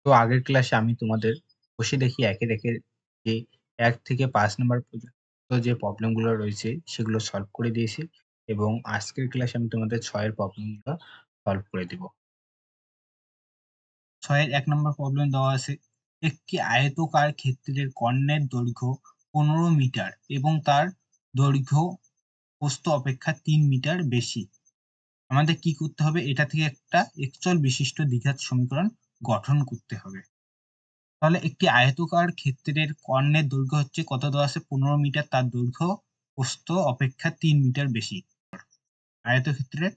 তো আগের ক্লাসে আমি তোমাদের বসে দেখি একের একের যে ১ থেকে ৫ নাম্বার পর্যন্ত যে প্রবলেম গুলো রয়েছে সেগুলো সলভ করে দিয়েছি এবং আজকের ক্লাসে আমি তোমাদের ৬ এর প্রবলেম গুলো সলভ করে দিব। ৬ এর ১ নম্বর প্রবলেম দেওয়া আছে, একটি আয়তকার ক্ষেত্রের কর্ণের দৈর্ঘ্য ১৫ মিটার এবং তার দৈর্ঘ্য প্রস্থ অপেক্ষা ৩ মিটার বেশি। আমাদের কি করতে হবে? এটা থেকে একটা একচল বিশিষ্ট দ্বিঘাত সমীকরণ গঠন করতে হবে। তাহলে একটি আয়তকার ক্ষেত্রের কর্ণের দৈর্ঘ্য হচ্ছে কত দেওয়া আছে? ১৫ মিটার, তার দৈর্ঘ্য প্রস্থ অপেক্ষা ৩ মিটার বেশি। আয়তক্ষেত্রের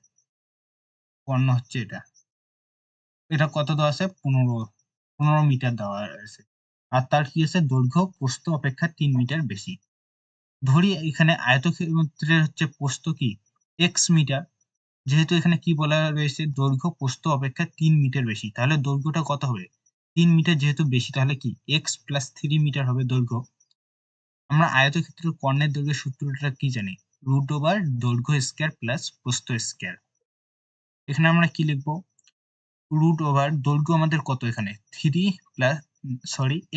কর্ণ হচ্ছে এটা। এটা কত দেওয়া আছে? ১৫ মিটার দেওয়া আছে। আর তার কি আছে? দৈর্ঘ্য প্রস্থ অপেক্ষা ৩ মিটার বেশি। ধরি এখানে আয়তক্ষেত্রের হচ্ছে প্রস্থ কি? x metre. যেহেতু এখানে কি বলা রয়েছে? দৈর্ঘ্য প্রস্থ অপেক্ষা ৩ মিটার বেশি। তাহলে দৈর্ঘ্যটা কত হবে? ৩ মিটার যেহেতু বেশি তাহলে কি x + 3 মিটার হবে দৈর্ঘ্য। আমরা আয়তক্ষেত্রের কর্ণের দৈর্ঘ্যের সূত্রটা কি জানি? দৈর্ঘ্য স্কয়ার প্লাস প্রস্থ স্কয়ার। এখানে আমরা কি লিখব? দৈর্ঘ্য আমাদের কত এখানে? 3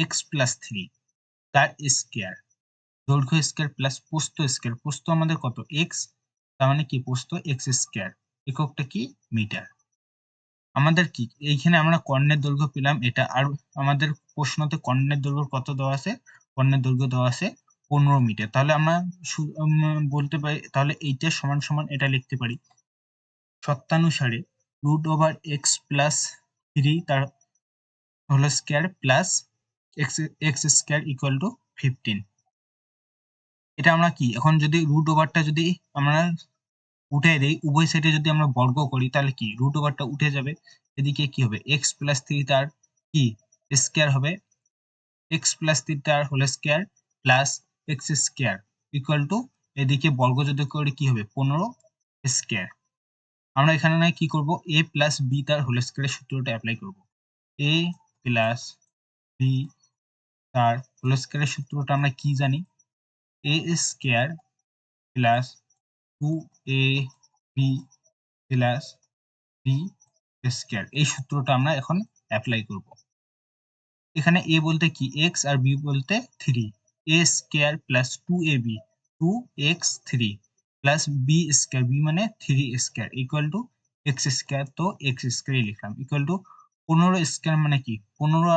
x + 3 তার স্কয়ার। দৈর্ঘ্য স্কয়ার প্লাস প্রস্থ স্কয়ার। প্রস্থ আমাদের কত? x, তার মানে কি প্রস্থ x স্কয়ার। এককটা কি? মিটার। আমাদের কি এইখানে আমরা কর্ণের দৈর্ঘ্য পেলাম এটা, আর আমাদের প্রশ্নতে কর্ণের দৈর্ঘ্য কত দেওয়া আছে? কর্ণের দৈর্ঘ্য দেওয়া আছে ১৫ মিটার। তাহলে আমরা বলতে পারি, তাহলে এইটা সমান সমান এটা লিখতে পারি সত্যানুসারে x + 3 তার whole square plus x square equal to 15। এটা আমরা কি এখন যদি টা যদি আমরা উঠাই দেই, উভয় সাইডে যদি আমরা বর্গ করি তাহলে কি টা উঠে যাবে। এদিকে কি হবে? x + 3 তার কি স্কয়ার হবে, x + 3 তার whole square plus x square equal to, এদিকে বর্গ যদি করি কি হবে? 15 স্কয়ার। আমরা এখানে নাই কি করব? a + b তার হোল স্কয়ারের সূত্রটা অ্যাপ্লাই করব। a + b তার হোল স্কয়ারের সূত্রটা আমরা কি জানি? a square plus 2ab plus b square. এই সূত্রটা আমরা এখন অ্যাপ্লাই করব। এখানে a বলতে কি? x আর b বলতে 3। a square plus 2ab 2x3 plus b square, b মানে 3 square equal two x square. তো x স্কয়ারই লিখলাম ইকুয়াল টু 15 স্কয়ার মানে কি? 15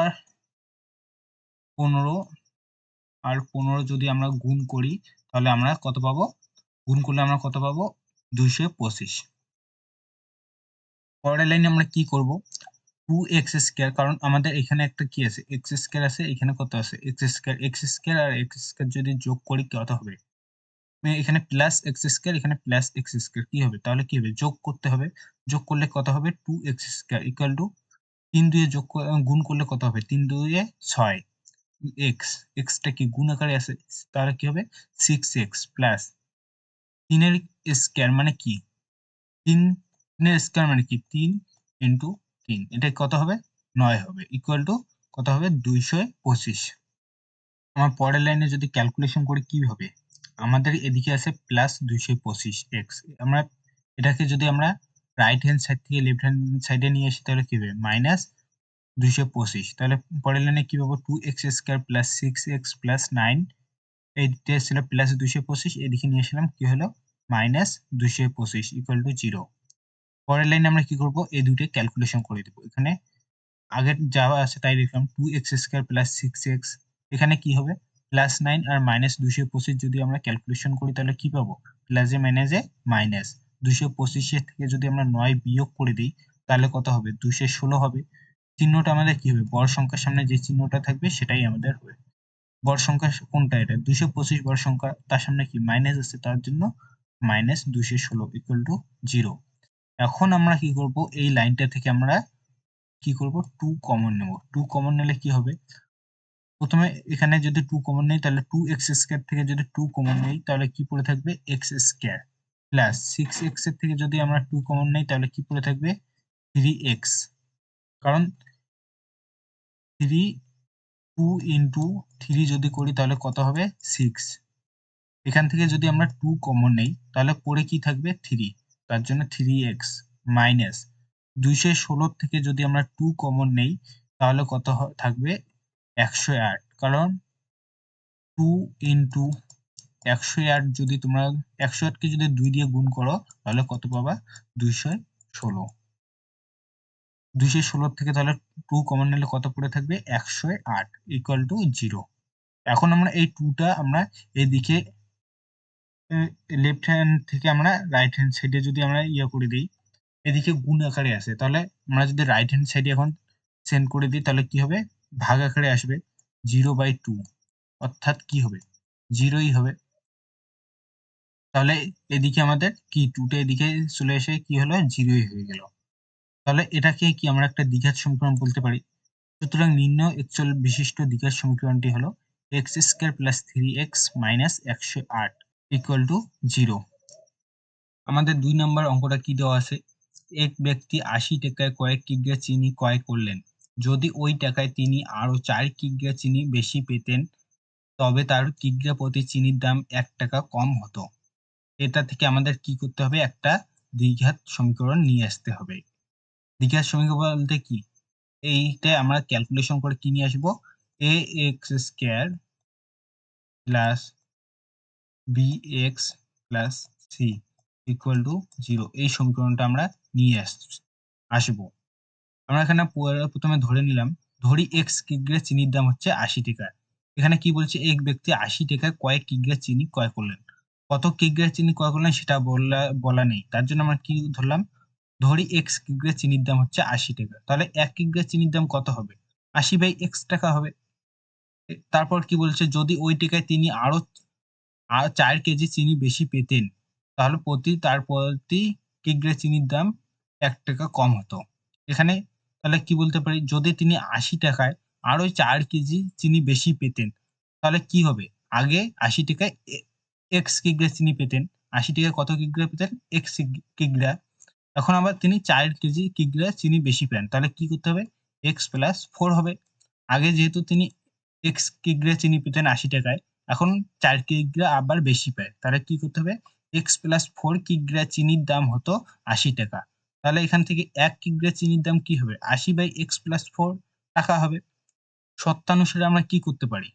আর 15 যদি আমরা গুণ করি তাহলে আমরা কত পাবো? গুণ করলে আমরা কত পাবো? 225। পরের লাইনে আমরা কি করব? 2x স্কয়ার, কারণ আমাদের এখানে একটা কি আছে? x স্কয়ার আছে, এখানে কত আছে? x স্কয়ার আর x স্কয়ার যদি যোগ করি কত হবে? এখানে প্লাস x স্কয়ার, এখানে প্লাস x স্কয়ার কি হবে? তাহলে কি হবে? যোগ করতে হবে। যোগ করলে কত হবে? 2x স্কয়ার ইকুয়াল টু 3 দিয়ে গুণ করলে কত হবে? 3 2 6 x, x টা কি গুণ আকারে আছে, তাহলে কি হবে? 6x প্লাস 3 এর স্কয়ার মানে কি? 3 এর স্কয়ার মানে কি? 3 ইনটু 3, এটা কত হবে? 9 হবে ইকুয়াল টু কত হবে? 225। আমার পরের লাইনে যদি ক্যালকুলেশন করি কি হবে? আমাদের এদিকে আছে প্লাস 225x, আমরা এটাকে যদি আমরা রাইট হ্যান্ড সাইড থেকে লেফট হ্যান্ড সাইডে নিয়ে আসি তাহলে কি হবে? মাইনাস 225। তাহলে পরের লাইনে কি পাবো? 2x square plus 6x plus 9, এইটা ছিল প্লাস 225, এদিকে নিয়ে আসলাম কি হলো? Minus 225 equal to 0। পরের লাইনে আমরা কি করব? এই দুইটা ক্যালকুলেশন করে দেব। এখানে আগের যা আছে তাই লিখলাম 2x স্কয়ার প্লাস 6x, এখানে কি হবে? প্লাস 9 আর মাইনাস 225 যদি আমরা ক্যালকুলেশন করি তাহলে কি পাবো? প্লাসে মাইনাসে মাইনাস 225 এর থেকে যদি আমরা 9 বিয়োগ করে দিই তাহলে কত হবে? 216 হবে। চিহ্নটা আমাদের কি হবে? বড় সংখ্যার সামনে যে চিহ্নটা থাকবে সেটাই আমাদের হবে। বড় সংখ্যা কোনটা? এটা 225 বড় সংখ্যা, তার সামনে কি মাইনাস আছে, তার জন্য মাইনাস 216 ইকুয়াল টু 0। এখন আমরা কি করব? এই লাইনটা থেকে আমরা কি করব? 2 কমন নেব। 2 কমন নিলে কি হবে? প্রথমে এখানে যদি 2 কমন নেই তাহলে 2x স্কয়ার থেকে যদি 2 কমন নেই তাহলে কি পড়ে থাকবে? x স্কয়ার প্লাস 6x এর থেকে যদি আমরা 2 কমন নেই তাহলে কি পড়ে থাকবে? 3x, কারণ 2 ইনটু 3 যদি করি তাহলে কত হবে? 6। এখান থেকে যদি আমরা 2 কমন নেই তাহলে পড়ে কি থাকবে? 3, তার জন্য 3x মাইনাস 216 থেকে যদি আমরা 2 কমন নেই তাহলে কত থাকবে 108, কারণ 2 ইন্টু 108 যদি তোমরা 108 কে যদি 2 দিয়ে গুণ করো তাহলে কত পাবা 216। 216 থেকে তাহলে 2 কমন নিলে কত পড়ে থাকবে 108 ইকুয়াল টু 0। এখন আমরা এই 2টা আমরা এদিকে লেফট হ্যান্ড থেকে আমরা রাইট হ্যান্ড সাইডে যদি আমরা করে দিই, এদিকে গুণ আকারে আসে, তাহলে আমরা যদি রাইট হ্যান্ড সাইডে এখন সেন্ড করে দিই তাহলে কি হবে ভাগ আকারে আসবে 0/2, অর্থাৎ কি হবে 0ই হবে। তাহলে এদিকে আমাদের কি 2টা এদিকে চলে এসে কি হলো 0ই হয়ে গেল। তাহলে এটাকে কি আমরা একটা দ্বিঘাত সমীকরণ বলতে পারি। সুতরাং নির্ণয় অচল বিশিষ্ট দ্বিঘাত সমীকরণটি হলো x² + 3x - 108 = 0। আমাদের 2 নম্বর অঙ্কটা কি দেওয়া আছে, এক ব্যক্তি 80 টাকায় কয়েক কিগ্রা চিনি ক্রয় করলেন। যদি ওই টাকায় তিনি আরো 4 কিগ্রা চিনি বেশি পেতেন তবে তার কিগ্রা প্রতি চিনির দাম 1 টাকা কম হতো। এটা থেকে আমাদের কি করতে হবে, একটা দ্বিঘাত সমীকরণ নিয়ে আসতে হবে। দ্বিঘাত সমীকরণ বলতে কি, এইটা আমরা ক্যালকুলেশন করে কি নিয়ে আসবো, ax² + bx + c = 0। এই সমীকরণটা আমরা নিয়ে আসবো। আমরা এখানে প্রথমে ধরে নিলাম, ধরি x কিগ্রা চিনির দাম হচ্ছে 80 টাকা। এখানে কি বলছে, এক ব্যক্তি 80 টাকায় কয়েক কিগ্রা চিনি ক্রয় করলেন। কত কিগ্রা চিনি ক্রয় করলেন সেটা বলা নেই, তার জন্য আমরা কি ধরলাম, ধরি x কিগ্রা চিনির দাম হচ্ছে 80 টাকা। তাহলে 1 কিগ্রা চিনির দাম কত হবে, 80/x টাকা হবে। তারপর কি বলছে, যদি ওই টাকায় তিনি আরো 4 কেজি চিনি বেশি পেতেন তাহলে তার প্রতি কিগ্রা চিনির দাম 1 টাকা কম হতো। এখানে তাহলে কি বলতে পারি, যদি তিনি 80 টাকায় আরো 4 কেজি চিনি বেশি পেতেন তাহলে কি হবে, আগে 80 টাকায় x কিগ্রা চিনি পেতেন, 80 টাকায় কত কিগ্রা পেতেন x কিগ্রা। এখন আবার তিনি 4 কেজি কিগ্রা চিনি বেশি পেন, তাহলে কি করতে হবে x + 4 হবে। আগে যেহেতু তিনি x কিগ্রা চিনি পেতেন 80 টাকায়, এখন 4 কিগ্রা আবার বেশি পায়, তাহলে কি করতে হবে x + 4 কিগ্রা চিনির দাম হতো 80 টাকা। তাহলে এখান থেকে 1 কিগ্রা চিনির দাম কি হবে, 80/x + 4 টাকা হবে। শর্তানুসারে আমরা কি করতে পারি,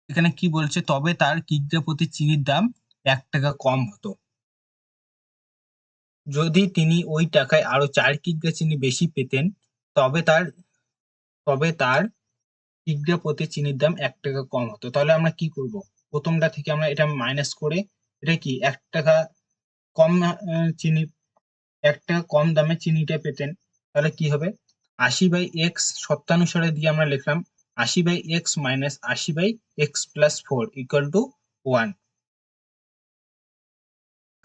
এখানে কি বলছে, তবে তার কিগ্রা প্রতি চিনির দাম 1 টাকা কম হতো যদি তিনি ওই টাকায় আরো 4 কিগ্রা চিনি বেশি পেতেন তবে তার কিগ্রা প্রতি চিনির দাম 1 টাকা কম হতো। তাহলে আমরা কি করব, প্রথমটা থেকে আমরা এটা মাইনাস করে, এটা কি 1 টাকা কম চিনি, 1 টাকা কম দামে চিনিটা পেতেন, তাহলে কি হবে 80/x শর্তানুসারে দিয়ে আমরা লিখলাম 80/x - 80/x + 4 = 1।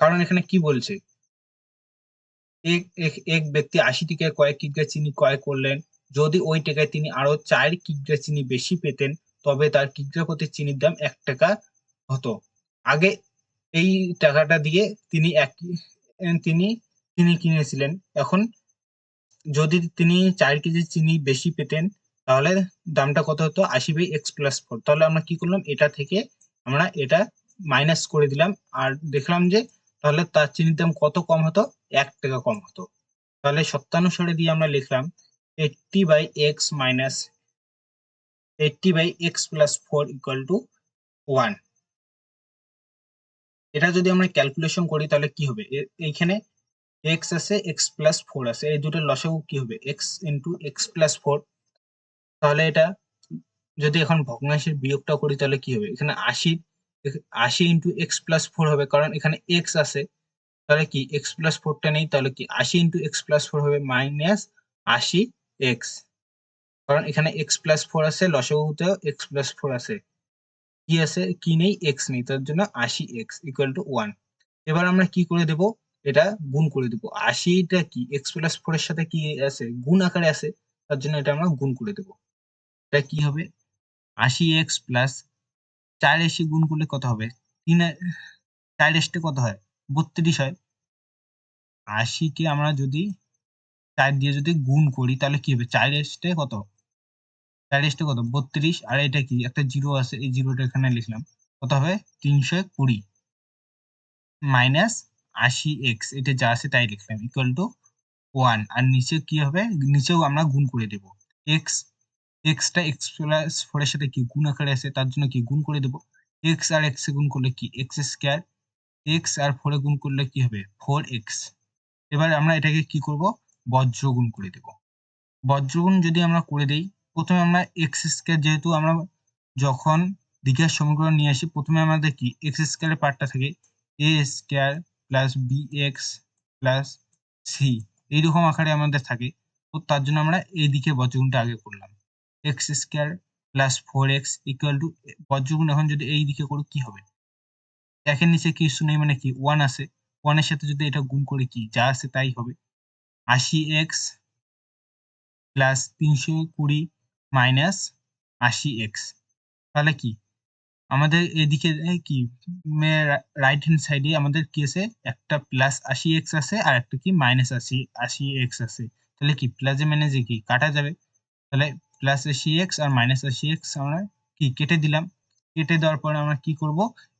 কারণ এখানে কি বলছে, এক ব্যক্তি 80 টাকায় কয়েক কিগ্রা চিনি ক্রয় করলেন। যদি ওই টাকায় তিনি আরো 4 কিগ্রা চিনি বেশি পেতেন তবে তার কিগ্রা প্রতি চিনির দাম 1 টাকা হতো। আগে এই টাকাটা দিয়ে তিনি চিনি কিনেছিলেন। এখন যদি তিনি 4 কেজি চিনি বেশি পেতেন তাহলে দামটা কত হতো 80/x + 4। তাহলে আমরা কি করলাম, এটা থেকে আমরা এটা মাইনাস করে দিলাম আর দেখলাম যে তাহলে তার চিনির দাম কত কম হতো, 1 টাকা কম হতো। তাহলে শর্তানুসারে দিয়ে আমরা লিখলাম 80/x - 80/x + 4 = 1। এটা যদি আমরা ক্যালকুলেশন করি তাহলে কি হবে, এইখানে x আছে, x + 4 আছে, এই দুটোর লসাগু কি হবে x × x + 4। তাহলে এটা যদি এখন ভগ্নাংশের বিয়োগটা করি তাহলে কি হবে, এখানে 80 × x + 4 হবে, কারণ এখানে x আছে। তাহলে কি x + 4 টা নেই, তাহলে কি 80 × x + 4 হবে -80x, কারণ এখানে x + 4 আছে, লসাগুতেও x + 4 আছে, কি আছে কি নেই, x নেই, তার জন্য 80x = 1। এবার আমরা কি করে দেব, এটা গুণ করে দেব। 80টা কি x + 4 এর সাথে কি আছে, গুণ আকারে আছে, তার জন্য এটা আমরা গুণ করে দেব। এটা কি হবে 80x + 4 এসে গুণ করলে কত হবে, 4 এসে কত হয় 32 হয়। 80 কে আমরা যদি 4 দিয়ে যদি গুণ করি তাহলে কি হবে, 4 এসে কত, 4 এসে কত 32, আর এটা কি একটা 0 আছে, এই 0টা এখানে লিখলাম, কত হবে 320 - 80x, এটা যা আছে তাই লিখলাম = 1 আর নিচে কি হবে, নিচেও আমরা গুণ করে দেব। এক্স এক্সটা এক্স প্লাস 4 এর সাথে কি গুণ আকারে আছে, তার জন্য কি গুণ করে দেব। এক্স আর এক্স এ গুণ করলে কি এক্স স্কয়ার, এক্স আর 4 এ গুণ করলে কি হবে 4x। এবার আমরা এটাকে কি করব, বজ্রগুণ করে দেব। বজ্রগুণ যদি আমরা করে দেই, প্রথমে আমরা এক্স স্কয়ার, যেহেতু আমরা যখন দ্বিঘাত সমীকরণ নিয়ে আসি প্রথমে আমাদের কি এক্স স্কয়ারের পার্টটা থাকে A square plus B X plus C, এইরকম আকারে আমাদের থাকে। তো তার জন্য আমরা এই দিকে বজ্রগুণটা আগে করলাম। X square plus 4x equal to, বজ্রগুণ এখন যদি এই দিকে করি কি হবে, একের নিচে কিছু নেই মানে কি 1 আছে, 1 এর সাথে যদি এটা গুণ করি কি যা আছে তাই হবে। 80x প্লাস 320 মাইনাস 80x, তাহলে কি আমাদের এদিকে কি রাইট হ্যান্ড সাইডে আমাদের কি আছে, একটা প্লাস 80x আছে আর একটা কি মাইনাস 80x আছে। তাহলে কি প্লাসে মাইনাসে কি কাটা যাবে, তাহলে প্লাস 80x আর মাইনাস 80x আমরা কি কেটে দিলাম। কেটে দেওয়ার পরে আমরা কি করব,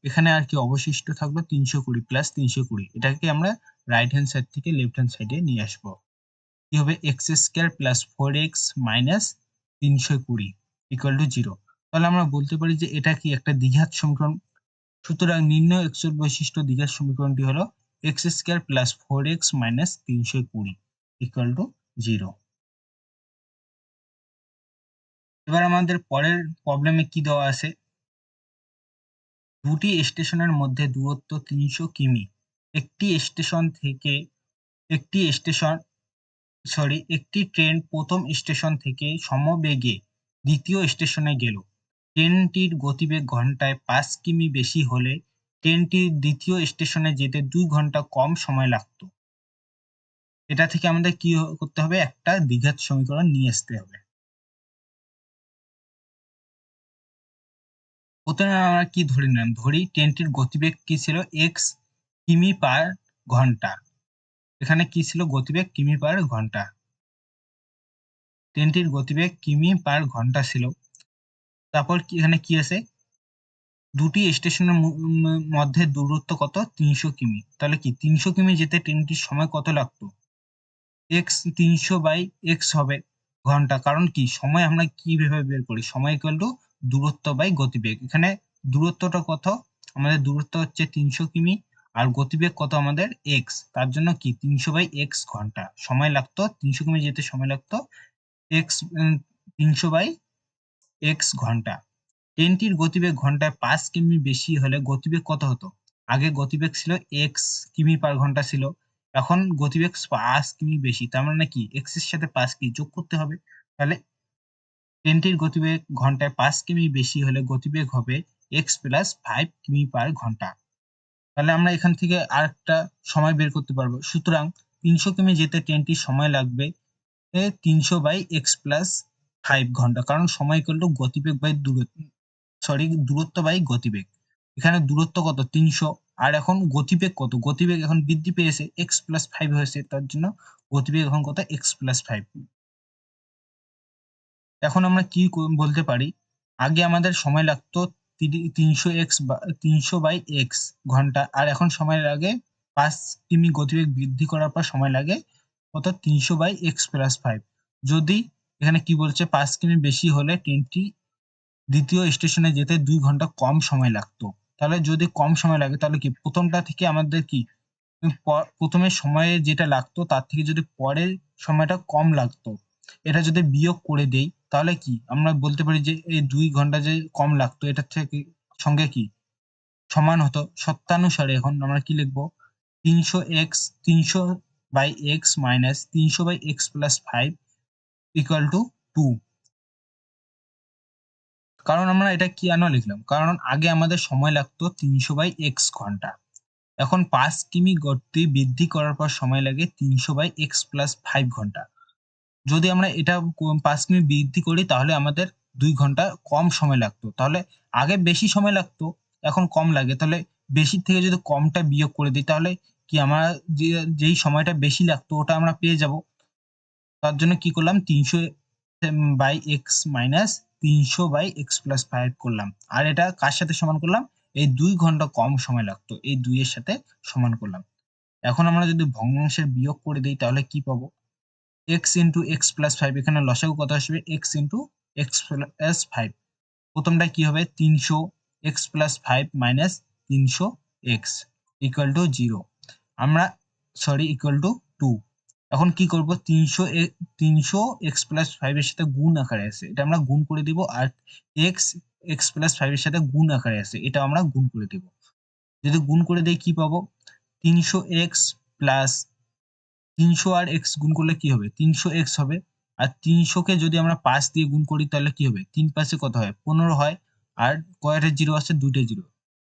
এখানে আর কি অবশিষ্ট থাকলো 320 প্লাস 320, এটাকে আমরা রাইট হ্যান্ড সাইড থেকে লেফট হ্যান্ড সাইডে নিয়ে আসবো। কি হবে x square plus 4x minus 320 equal to 0। তাহলে আমরা বলতে পারি যে এটা কি একটা দ্বিঘাত সমীকরণ। সুতরাং নির্ণয় x এর বৈশিষ্ট্য দ্বিঘাত সমীকরণটি হলো x square plus 4x minus 320 equal to 0। এবার আমাদের পরের প্রবলেমে কি দেওয়া আছে, দুটি স্টেশনের মধ্যে দূরত্ব 300 কিমি। একটি স্টেশন থেকে একটি স্টেশন একটি ট্রেন প্রথম স্টেশন থেকে সমবেগে দ্বিতীয় স্টেশনে গেল। ট্রেনটির গতিবেগ ঘন্টায় 5 কিমি বেশি হলে ট্রেনটির দ্বিতীয় স্টেশনে যেতে 2 ঘন্টা কম সময় লাগতো। এটা থেকে আমাদের কি করতে হবে, একটা দ্বিঘাত সমীকরণ নিয়ে আসতে হবে। প্রথমে আমরা কি ধরে নিলাম, ধরি ট্রেনটির গতিবেগ কি ছিল এক্স কিমি পার ঘন্টা। এখানে কি ছিল গতিবেগ কিমি পার ঘন্টা, ট্রেনটির গতিবেগ কিমি পার ঘন্টা ছিল। তারপর এখানে কি আছে, দুটি স্টেশনের মধ্যে দূরত্ব কত 300 কিমি। তাহলে কি 300 কিমি যেতে ট্রেনটির সময় কত লাগতো, এক্স 300 বাই এক্স হবে ঘন্টা। কারণ কি সময় আমরা কিভাবে বের করি, সময় ইকুয়াল টু দূরত্ব বাই গতিবেগ। এখানে দূরত্বটা কত, আমাদের দূরত্ব হচ্ছে 300 কিমি আর গতিবেগ কত আমাদের এক্স, তার জন্য কি 300 বাই এক্স ঘন্টা সময় লাগতো, 300 কিমি যেতে সময় লাগতো এক্স 300 বাই এক্স ঘন্টা। ট্রেনটির গতিবেগ ঘন্টায় 5 কিমি বেশি হলে গতিবেগ কত হতো, আগে গতিবেগ ছিল এক্স কিমি পার ঘন্টা ছিল, এখন গতিবেগ 5 কিমি বেশি, তার মানে কি এক্স এর সাথে 5 কি যোগ করতে হবে। তাহলে ট্রেনটির গতিবেগ ঘন্টায় 5 কিমি বেশি হলে গতিবেগ হবে এক্স প্লাস 5 কিমি পার ঘন্টা। তাহলে আমরা এখান থেকে আরেকটা সময় বের করতে পারবো। সুতরাং 300 কিমি যেতে ট্রেনটির সময় লাগবে 300 বাই এক্স প্লাস 5 ঘন্টা, কারণ সময় ইকুয়াল টু গতিবেগ বাই দূরত্ব বাই গতিবেগ। এখানে দূরত্ব কত 300 আর এখন গতিবেগ কত, গতিবেগ এখন বৃদ্ধি পেয়েছে x প্লাস 5 হয়েছে, তার জন্য গতিবেগ এখন কত x প্লাস 5। এখন আমরা কি বলতে পারি, আগে আমাদের সময় লাগতো 300 বাই x ঘন্টা আর এখন সময় লাগে 5 কিমি, গতিবেগ বৃদ্ধি করার পর সময় লাগে কত 300 বাই x প্লাস 5। যদি এখানে কি বলছে 5 কিমি বেশি হলে ট্রেনটি দ্বিতীয় স্টেশনে যেতে 2 ঘন্টা কম সময় লাগতো। তাহলে যদি কম সময় লাগে তাহলে কি প্রথমটা থেকে আমাদের কি প্রথমে সময়ে যেটা লাগতো তার থেকে যদি পরের সময়টা কম লাগতো, এটা যদি বিয়োগ করে দেই তাহলে কি আমরা বলতে পারি যে এই 2 ঘন্টা যে কম লাগতো এটার থেকে সঙ্গে কি সমান হতো। সত্যানুসারে এখন আমরা কি লিখবো, 300 by x minus 300 by x plus 5 equal to 2। কারণ আমরা এটা কেন লিখলাম, কারণ আগে আমাদের সময় লাগতো 300 বাই এক্স ঘন্টা, এখন 5 কিমি গতি বৃদ্ধি করার পর সময় লাগে 300 বাই এক্স প্লাস 5 ঘন্টা। যদি আমরা এটা 5 কিমি বৃদ্ধি করি তাহলে আমাদের 2 ঘন্টা কম সময় লাগতো। তাহলে আগে বেশি সময় লাগতো এখন কম লাগে, তাহলে বেশির থেকে যদি কমটা বিয়োগ করে দিই তাহলে কি আমরা যেই সময়টা বেশি লাগতো ওটা আমরা পেয়ে যাব। তার জন্য কি করলাম 300 by x minus 300 by x plus 5 করলাম। আর এটা কার সাথে সমান করলাম, এই 2 ঘন্টা কম সময় লাগতো এই 2 এর সাথে সমান করলাম। এখন আমরা যদি ভগ্নাংশের বিয়োগ করে দিই তাহলে কি পাবো, এক্স ইন্টু এক্স প্লাস 5, এখানে লসাগু কত আসবে? X into x plus 5। প্রথমটা কি হবে? 300 x plus 5 minus 300 x equal to 0, আমরা ইকুয়াল টু 2। এখন কি করব? 300 এক্স প্লাস 5 এর সাথে গুণ আকারে আছে, এটা আমরা গুণ করে দিব। আর এক্স এক্স প্লাস 5 এর সাথে গুণ আকারে আছে, এটা আমরা গুণ করে দিব। যদি গুণ করে দেই কি পাবো? 300 এক্স প্লাস 300 আর এক্স গুণ করলে কি হবে? 300 এক্স হবে। আর 300 কে যদি আমরা 5 দিয়ে গুণ করি তাহলে কি হবে? 3 5 এ কত হয়? 15 হয়। আর কয়টা জিরো আছে? দুইটা জিরো।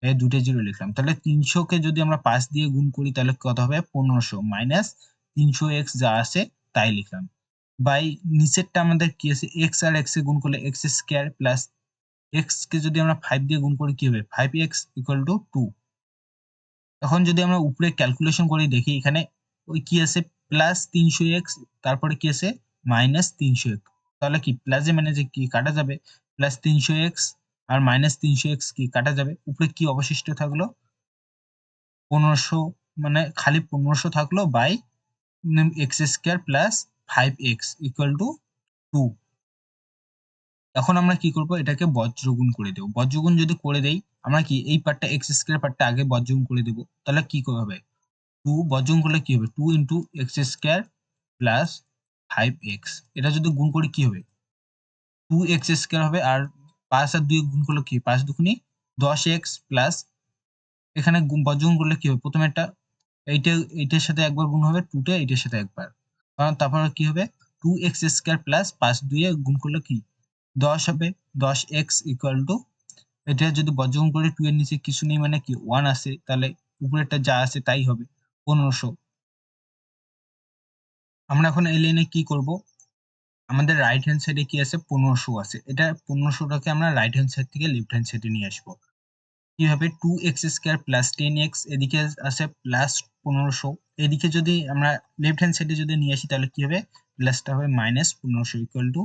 এই দুইটা জিরো লিখলাম। তাহলে 300 কে যদি আমরা 5 দিয়ে গুণ করি তাহলে কত হবে? 1500 মাইনাস 300 এক্স যা আছে তাই লিখলাম। বাই নিচেরটা আমাদের কি আছে? এক্স আর এক্স এ গুণ করলে এক্স স্কয়ার প্লাস এক্স কে যদি আমরা 5 দিয়ে গুণ করি কি হবে? 5x equal to 2। এখন যদি আমরা উপরে ক্যালকুলেশন করি দেখি এখানে ওই কি আছে? প্লাস 300x, তারপরে কি আছে? Minus 300x। তাহলে কি প্লাসে মাইনাসে কি কাটা যাবে? প্লাস 300x আর মাইনাস 300x কি কাটা যাবে? উপরে কি অবশিষ্ট থাকলো? 1500, মানে খালি 1500 থাকলো by x square plus 5x equal to 2। এখন আমরা কি করব? এটাকে বজ্রগুণ করে দেব। বজ্রগুণ যদি করে দেই, আমরা কি এই পার্টটা এক্স স্কয়ার পার্টটা আগে বজ্রগুণ করে দেব। তাহলে কি হবে? 2 বজ্রগুণ করলে কি হবে? 2 into x square plus 5x। এটা যদি গুণ করি কি হবে? 2x স্কয়ার হবে। আর 5 আর 2 গুণ করলে কি? 5 দুগুণে 10x প্লাস এখানে বজ্রগুণ করলে কি হবে? প্রথমে এটা এইটার সাথে একবার গুণ হবে, 2 টা এইটার সাথে একবার। কারণ তারপর কি হবে? 2x স্কয়ার প্লাস 5 2 এ গুণ করলে কি? 10 হবে। 10x ইকুয়াল টু, এটা যদি বজ্রগুণ করি 2 এর নিচে কিছু নেই মানে কি 1 আছে, তাহলে উপরেরটা যা আছে তাই হবে 1500। আমরা এখন এই লাইনে কি করব? আমাদের রাইট হ্যান্ড সাইডে কি আছে? 1500 আছে। এটা 1500 টাকে আমরা রাইট হ্যান্ড সাইড থেকে লেফট হ্যান্ড সাইডে নিয়ে আসবো। কিভাবে? 2x স্কয়ার প্লাস 10x, এদিকে আছে প্লাস 1500। এদিকে যদি আমরা লেফট হ্যান্ড সাইডে যদি নিয়ে আসি তাহলে কি হবে? প্লাসটা হবে মাইনাস 1500 ইকুয়াল টু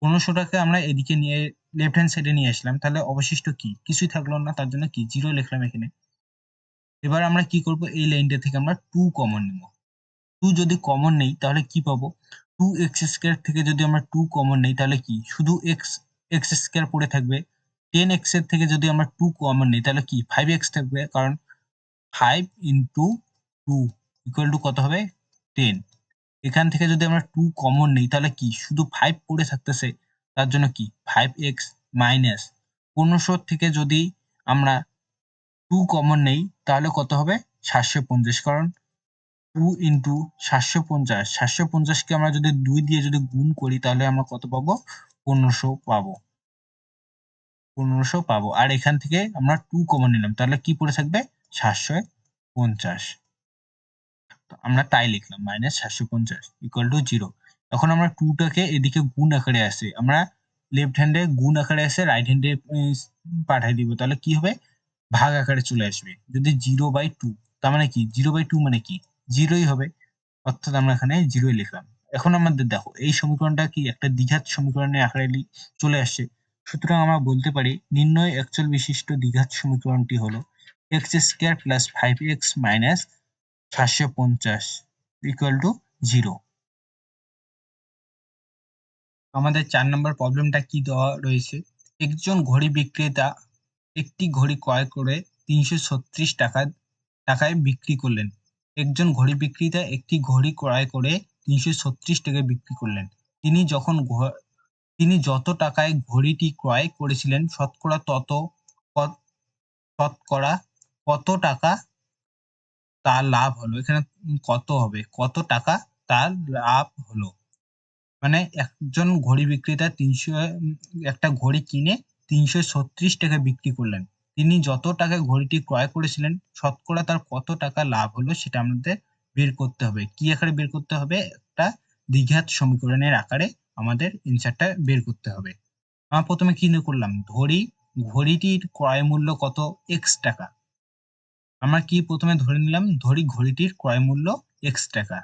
1500 টাকে আমরা এদিকে নিয়ে লেফট হ্যান্ড সাইডে নিয়ে আসলাম। তাহলে অবশিষ্ট কি? কিছুই থাকলো না, তার জন্য কি 0 লিখলাম এখানে। এবার আমরা কি করব? এই লাইনটা থেকে আমরা 2 কমন নেব। 2 যদি কমন নেই তাহলে কি পাবো? 2x স্কয়ার থেকে যদি আমরা 2 কমন নেই তাহলে কি? শুধু x স্কয়ার পড়ে থাকবে। 10x এর থেকে যদি আমরা 2 কমন নেই তাহলে কি? 5x থাকবে। কারণ 5 ইনটু 2 ইকুয়াল টু কত হবে? 10। এখান থেকে যদি আমরা 2 কমন নেই তাহলে কি? শুধু 5 পড়ে থাকতেছে। তার জন্য কি? 5x মাইনাস 1500 থেকে যদি আমরা 2 কমন নেই তাহলে কত হবে? 750। কারণ 2 ইন্টু 750, 750 কে আমরা যদি 2 দিয়ে যদি গুণ করি তাহলে আমরা কত পাবো? 1500 পাবো। 1500 পাবো। আর এখান থেকে আমরা 2 কমন নিলাম তাহলে কি পড়ে থাকবে? 750। তো আমরা তাই লিখলাম মাইনাস 750 ইকুয়াল টু 0। এখন আমরা 2 টাকে এদিকে গুণ আকারে আছে, আমরা লেফট হ্যান্ডে গুণ আকারে আছে, রাইট হ্যান্ডে পাঠাই দিব। তাহলে কি হবে? ভাগ আকারে চলে আসবে। যদি 0/2, তার মানে কি? 0/2 মানে কি? 0ই হবে। অর্থাৎ আমরা এখানে 0ই লিখলাম। এখন আমাদের দেখো এই সমীকরণটা কি একটা দ্বিঘাত সমীকরণের আকারে চলে আসছে। সুতরাং আমরা বলতে পারি নির্ণয় একচল বিশিষ্ট দ্বিঘাত সমীকরণটি হলো x square plus 5x minus 750 equal to 0। আমাদের 4 নম্বর প্রবলেমটা কি দেওয়া রয়েছে? একজন ঘড়ি বিক্রেতা একটি ঘড়ি ক্রয় করে 336 টাকায় বিক্রি করলেন। একজন ঘড়ি বিক্রেতা একটি ঘড়ি ক্রয় করে 336 টাকায় বিক্রি করলেন। তিনি যত টাকায় ঘড়িটি ক্রয় করেছিলেন শতকরা কত টাকা তার লাভ হলো? এখানে কত হবে? কত টাকা তার লাভ হলো? মানে একজন ঘড়ি বিক্রেতা একটা ঘড়ি কিনে 336 টাকায় বিক্রি করলেন। তিনি যত টাকায় ঘড়িটি ক্রয় করেছিলেন শতকরা তার কত টাকা লাভ হলো সেটা আমাদের বের করতে হবে। কি আকারে বের করতে হবে? একটা দ্বিঘাত সমীকরণের আকারে আমাদের এনসারটা বের করতে হবে। আমরা প্রথমে কি করলাম? ঘড়িটির ক্রয় মূল্য কত? x টাকা। আমরা কি প্রথমে ধরে নিলাম? ঘড়িটির ক্রয় মূল্য x টাকা।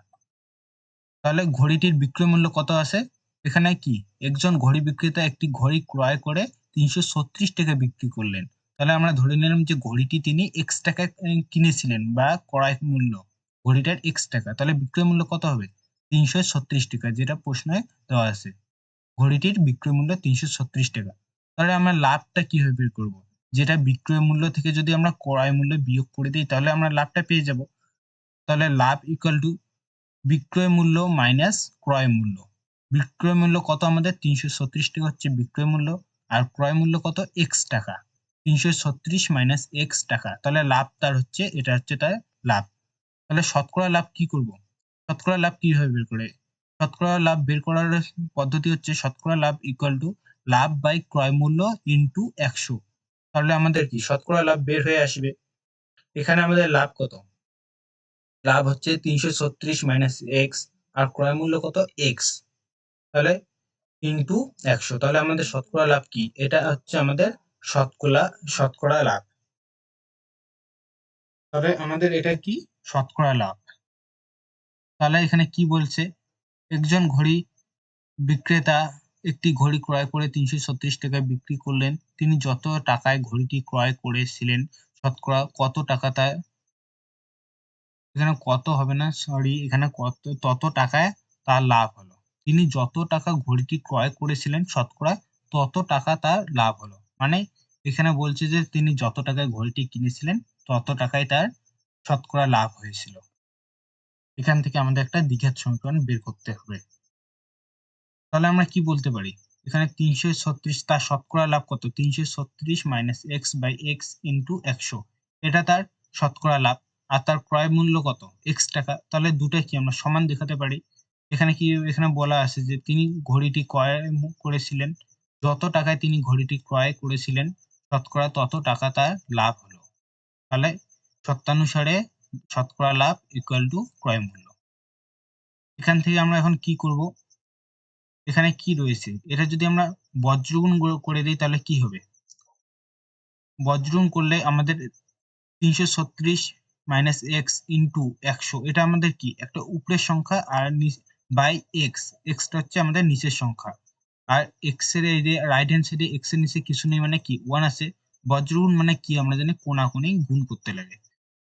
তাহলে ঘড়িটির বিক্রয় মূল্য কত আছে? এখানে কি? একজন ঘড়ি বিক্রেতা একটি ঘড়ি ক্রয় করে 336 টাকায় বিক্রি করলেন। তাহলে আমরা ধরে নিলাম যে ঘড়িটি তিনি x টাকায় কিনেছিলেন বা ক্রয় মূল্য ঘড়িটার x টাকা। তাহলে বিক্রয় মূল্য কত হবে? 336 টাকা, যেটা প্রশ্নে দেওয়া আছে। ঘড়িটির বিক্রয় মূল্য 336 টাকা। তাহলে আমরা লাভটা কিভাবে বের করব? যেটা বিক্রয় মূল্য থেকে যদি আমরা ক্রয় মূল্য বিয়োগ করে দিই তাহলে আমরা লাভটা পেয়ে যাব। তাহলে লাভ ইকুয়াল টু বিক্রয় মূল্য মাইনাস ক্রয় মূল্য। বিক্রয় মূল্য কত আমাদের? 336 টাকা হচ্ছে বিক্রয় মূল্য, আর ক্রয় মূল্য কত? x টাকা। 336 মাইনাস x টাকা। তাহলে লাভ তার হচ্ছে, এটা হচ্ছে তার লাভ। তাহলে শতকরা লাভ কি করব? শতকরা লাভ কিভাবে বের করে? শতকরা লাভ বের করার পদ্ধতি হচ্ছে শতকরা লাভ ইকুয়াল টু লাভ বাই ক্রয় মূল্য ইনটু 100। তাহলে আমাদের কি শতকরা লাভ বের হয়ে আসবে। এখানে আমাদের লাভ কত? লাভ হচ্ছে 336 মাইনাস এক্স, আর ক্রয় মূল্য কত? এক্স। তাহলে ইনটু 100। তাহলে আমাদের শতকরা লাভ কি? এটা হচ্ছে আমাদের শতকরা লাভ। তবে আমাদের এটা কি? শতকরা লাভ। তাহলে এখানে কি বলছে? একজন ঘড়ি বিক্রেতা একটি ঘড়ি ক্রয় করে 336 টাকায় বিক্রি করলেন। তিনি যত টাকায় ঘড়িটি ক্রয় করেছিলেন শতকরা কত টাকা তা, এখানে কত হবে না, সরি, এখানে তত টাকায় তার লাভ হলো। তিনি যত টাকা ঘড়িটি ক্রয় করেছিলেন শতকরা তত টাকা তার লাভ হলো। মানে এখানে বলছে যে তিনি যত টাকায় ঘড়িটি কিনেছিলেন তত টাকায় তার শতকরা লাভ হয়েছিল। এখান থেকে আমাদের একটা দ্বিঘাত সমীকরণ বের করতে হবে। তাহলে আমরা কি বলতে পারি? এখানে 336, তার শতকরা লাভ কত? 336 minus x by x into 100, এটা তার শতকরা লাভ। আর তার ক্রয় মূল্য কত? x টাকা। তাহলে দুটো কি আমরা সমান দেখাতে পারি? এখানে কি, এখানে বলা আছে যে তিনি ঘড়িটি ক্রয় করেছিলেন, যত টাকায় তিনি ঘড়িটি ক্রয় করেছিলেন শতকরা তত টাকা তার লাভ হলো। তাহলে শর্তানুসারে শতকরা লাভ ইকুয়াল টু ক্রয় মূল্য। এখান থেকে আমরা এখন কি করব? এখানে কি রয়েছে? এটা যদি আমরা বজ্রগুণ করে দিই তাহলে কি হবে? বজ্রগুণ করলে আমাদের 336 মাইনাস এক্স ইন্টু 100, এটা আমাদের কি? একটা উপরের সংখ্যা, আর বাই এক্স, এক্সটা হচ্ছে আমাদের নিচের সংখ্যা। আর এক্স এর এই যে রাইট হ্যান্ড সাইডে এক্স এর নিচে কিছু নেই, মানে কি 1 আছে। বজ্রগুণ মানে কি আমরা জানি কোনাকুনি গুণ করতে লাগে।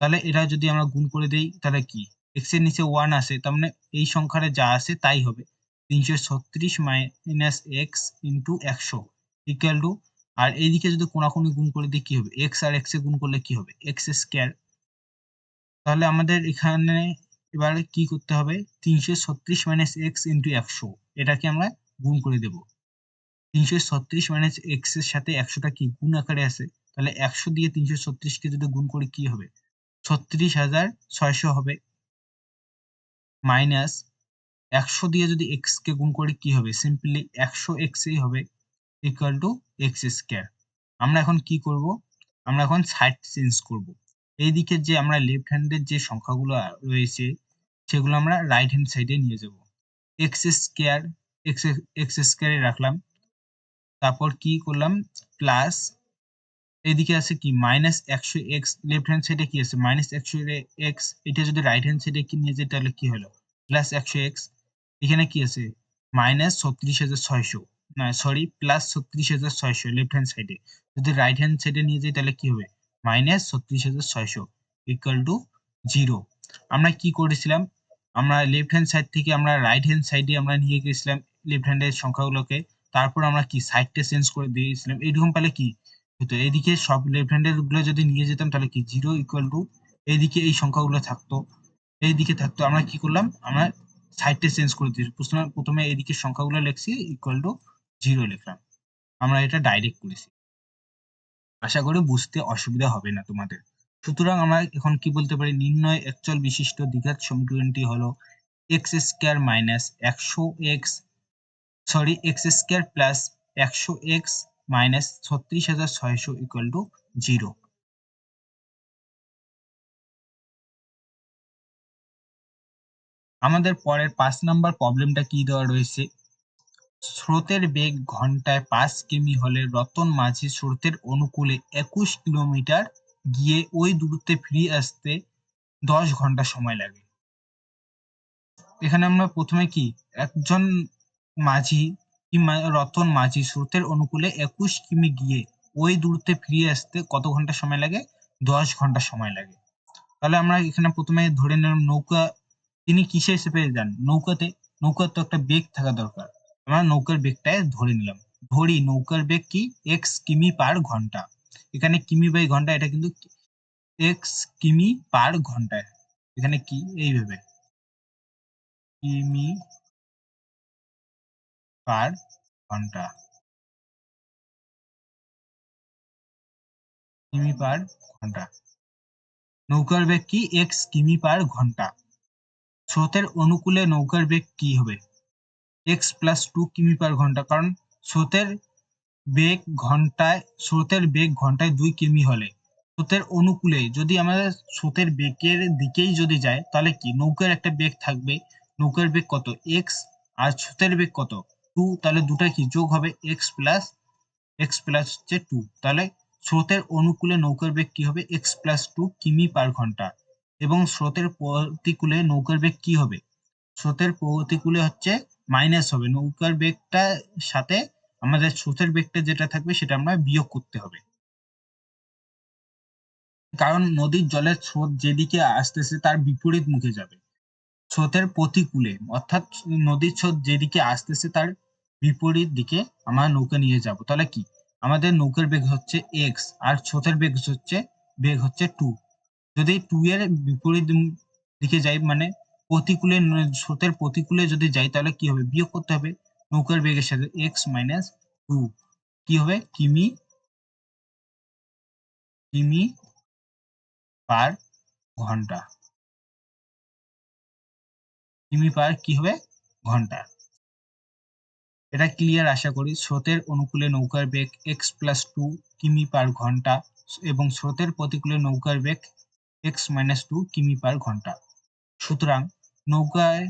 তাহলে এটা যদি আমরা গুণ করে দেই তাহলে কি? এক্স এর নিচে 1 আছে, তার মানে এই সংখ্যাটা যা আছে তাই হবে। 336 minus X into 100 equal to, আর এইদিকে যদি কোনাকুনি গুণ করে দিই কি হবে? এক্স আর এক্স এ গুণ করলে কি হবে? X square. তাহলে আমাদের এখানে এবারে কি করতে হবে? 336 মাইনাস এক্স ইন্টু 100, এটাকে আমরা গুণ করে দেব। 336 মাইনাস এক্স এর সাথে 100টা কি গুণ আকারে আছে, তাহলে 100 দিয়ে 336 কে যদি গুণ করি কি হবে? 36,600 হবে, মাইনাস 100 দিয়ে যদি এক্স কে গুণ করি কি হবে? সিম্পলি 100 এক্স এই হবে, ইকুয়াল টু এক্স স্কয়ার। আমরা এখন কি করব? আমরা এখন সাইড চেঞ্জ করব। এইদিকে যে আমরা লেফট হ্যান্ডের যে সংখ্যাগুলো রয়েছে সেগুলো আমরা রাইট হ্যান্ড সাইডে নিয়ে যাব। এক্স স্কয়ার, এক্স স্কয়ারে রাখলাম, তারপর কি করলাম? প্লাস এদিকে আছে কি? মাইনাস 100 এক্স, লেফট হ্যান্ড সাইডে কি আছে? Minus 100 x. এটা যদি রাইট হ্যান্ড সাইডে কি নিয়ে যাই তাহলে কি হলো? Plus 100 x. এখানে কি আছে? মাইনাস 36,600, না সরি, প্লাস 36,600 লেফট হ্যান্ড সাইডে। যদি রাইট হ্যান্ড সাইডে নিয়ে যাই তাহলে কি হবে? Minus 36,600 equal to 0। আমরা কি করেছিলাম? আমরা লেফট হ্যান্ড সাইড থেকে আমরা রাইট হ্যান্ড সাইডে আমরা নিয়ে গেছিলাম লেফট হ্যান্ডের সংখ্যাগুলোকে। তারপর আমরা কি সাইডটা চেঞ্জ করে দিয়েছিলাম। এরকম পেলে কি হতো? এইদিকে সব লেফট হ্যান্ডের গুলো যদি নিয়ে যেতাম তাহলে কি 0 ইকুয়াল টু এইদিকে এই সংখ্যাগুলো থাকতো, এইদিকে থাকতো। আমরা কি করলাম? আমরা সাইডটা চেঞ্জ করে দিয়েছি। প্রথমে এইদিকে সংখ্যাগুলো লিখছি ইকুয়াল টু 0 লিখলাম। আমরা এটা ডাইরেক্ট করেছি। আশা করি বুঝতে অসুবিধা হবে না তোমাদের। সুতরাং আমরা এখন কি বলতে পারি? নির্ণয় একচল বিশিষ্ট দ্বিঘাত সমীকরণটি হলো x square minus 100 x, sorry, x square plus 100 x minus 36,600 equal to 0। আমাদের পরের 5 নাম্বার প্রবলেমটা কি দেওয়া রয়েছে? স্রোতের বেগ ঘন্টায় 5 কিমি হলে রতন মাঝি স্রোতের অনুকূলে 21 কিলোমিটার গিয়ে ওই দূরত্বে ফিরে আসতে 10 ঘন্টা সময় লাগে। এখানে আমরা প্রথমে কি, একজন মাঝি রতন মাঝি স্রোতের অনুকূলে 21 কিমি গিয়ে ওই দূরত্বে ফিরে আসতে কত ঘন্টা সময় লাগে? 10 ঘন্টা সময় লাগে। তাহলে আমরা এখানে প্রথমে ধরে নিলাম নৌকা তিনি কিসে হিসেবে যান? নৌকাতে। নৌকার তো একটা বেগ থাকা দরকার। আমরা নৌকার বেগটাই ধরে নিলাম। ধরি নৌকার বেগ কি? x কিমি পার ঘন্টা। এখানে কিমি বাই ঘন্টা, এটা কিন্তু x কিমি পার ঘন্টায়। এখানে কি এইভাবে কিমি পার ঘন্টা, কিমি পার ঘন্টা। নৌকার বেগ কি? x কিমি পার ঘন্টা। স্রোতের অনুকূলে নৌকার বেগ কি হবে? x প্লাস 2 কিমি পার ঘন্টা, কারণ স্রোতের বেগ ঘন্টায় 2 কিমি হলে স্রোতের অনুকূলে যদি আমাদের স্রোতের বেগের দিকেই যদি যায়, তাহলে কি নৌকার একটা বেগ থাকবে। নৌকার বেগ কত? x, আর স্রোতের বেগ কত? 2। তাহলে দুটা কি যোগ হবে? x প্লাস হচ্ছে 2। তাহলে স্রোতের অনুকূলে নৌকার বেগ কি হবে? x প্লাস 2 কিমি পার ঘন্টা। এবং স্রোতের প্রতিকূলে নৌকার বেগ কি হবে? স্রোতের প্রতিকূলে হচ্ছে মাইনাস হবে। নৌকার বেগটা সাথে আমাদের স্রোতের বেগটা যেটা থাকবে সেটা আমরা বিয়োগ করতে হবে। কারণ নদীর জলের স্রোত যেদিকে আসতেছে তার বিপরীত মুখে যাবে। স্রোতের প্রতিকূলে, অর্থাৎ নদীর স্রোত যেদিকে আসতেছে তার বিপরীত দিকে আমরা নৌকা নিয়ে যাব। তাহলে কি আমাদের নৌকার বেগ হচ্ছে x, আর স্রোতের বেগ হচ্ছে 2। যদি 2 এর বিপরীত দিকে যাই, মানে প্রতিকূলে, স্রোতের প্রতিকূলে যদি যাই, তাহলে কি হবে? বিয়োগ করতে হবে নৌকার বেগের সাথে। x মাইনাস 2 কি হবে? কিমি পার ঘন্টা। কিমি পার কি হবে? ঘন্টা। এটা ক্লিয়ার আশা করি। স্রোতের অনুকূলে নৌকার বেগ x প্লাস 2 কিমি পার ঘন্টা এবং স্রোতের প্রতিকূলে নৌকার বেগ x মাইনাস 2 কিমি পার ঘন্টা। সুতরাং নৌকায়,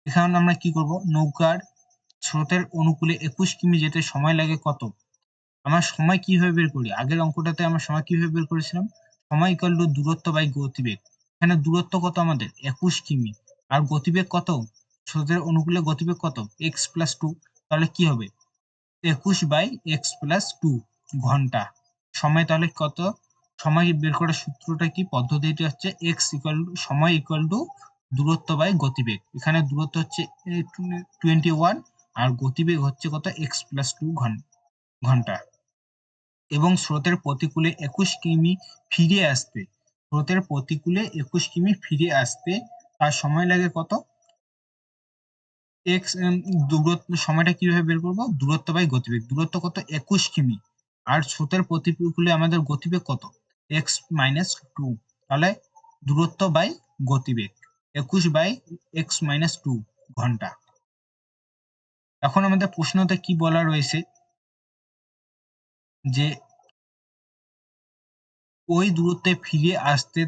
এখন আমরা কি করব? নৌকার স্রোতের অনুকূলে 21 কিমি যেতে সময় লাগে কত? আমরা সময় কিভাবে বের করি? আগের অঙ্কটাতে আমরা সময় কিভাবে বের করেছিলাম? সময় ইকুয়াল টু দূরত্ব বাই গতিবেগ। এখানে দূরত্ব কত আমাদের? 21 কিমি। আর গতিবেগ কত? স্রোতের অনুকূলে গতিবেগ কত? x plus 2। তাহলে কি হবে? 21 বাই x প্লাস 2 ঘন্টা। সময় তাহলে কত? সময় বের করার সূত্রটা কি? পদ্ধতিটা হচ্ছে সময় ইকুয়াল টু দূরত্ব বাই গতিবেগ। এখানে দূরত্ব হচ্ছে 21 আর গতিবেগ হচ্ছে কত? x প্লাস 2 ঘন্টা। এবং স্রোতের প্রতিকূলে 21 কিমি ফিরে আসতে, স্রোতের প্রতিকূলে 21 কিমি ফিরে আসতে তার সময় লাগে কত? x, দূরত্ব, সময়টা কিভাবে বের করব? দূরত্ব বাই গতিবেগ। দূরত্ব কত? 21 কিমি। আর স্রোতের প্রতিকূলে আমাদের গতিবেগ কত? x minus 2। তাহলে দূরত্ব বাই গতিবেগ 21 বাই x মাইনাস 2 ঘন্টা। এখন আমাদের প্রশ্নতে কি বলা রয়েছে যে ওই দূরত্বে ফিরে আসতে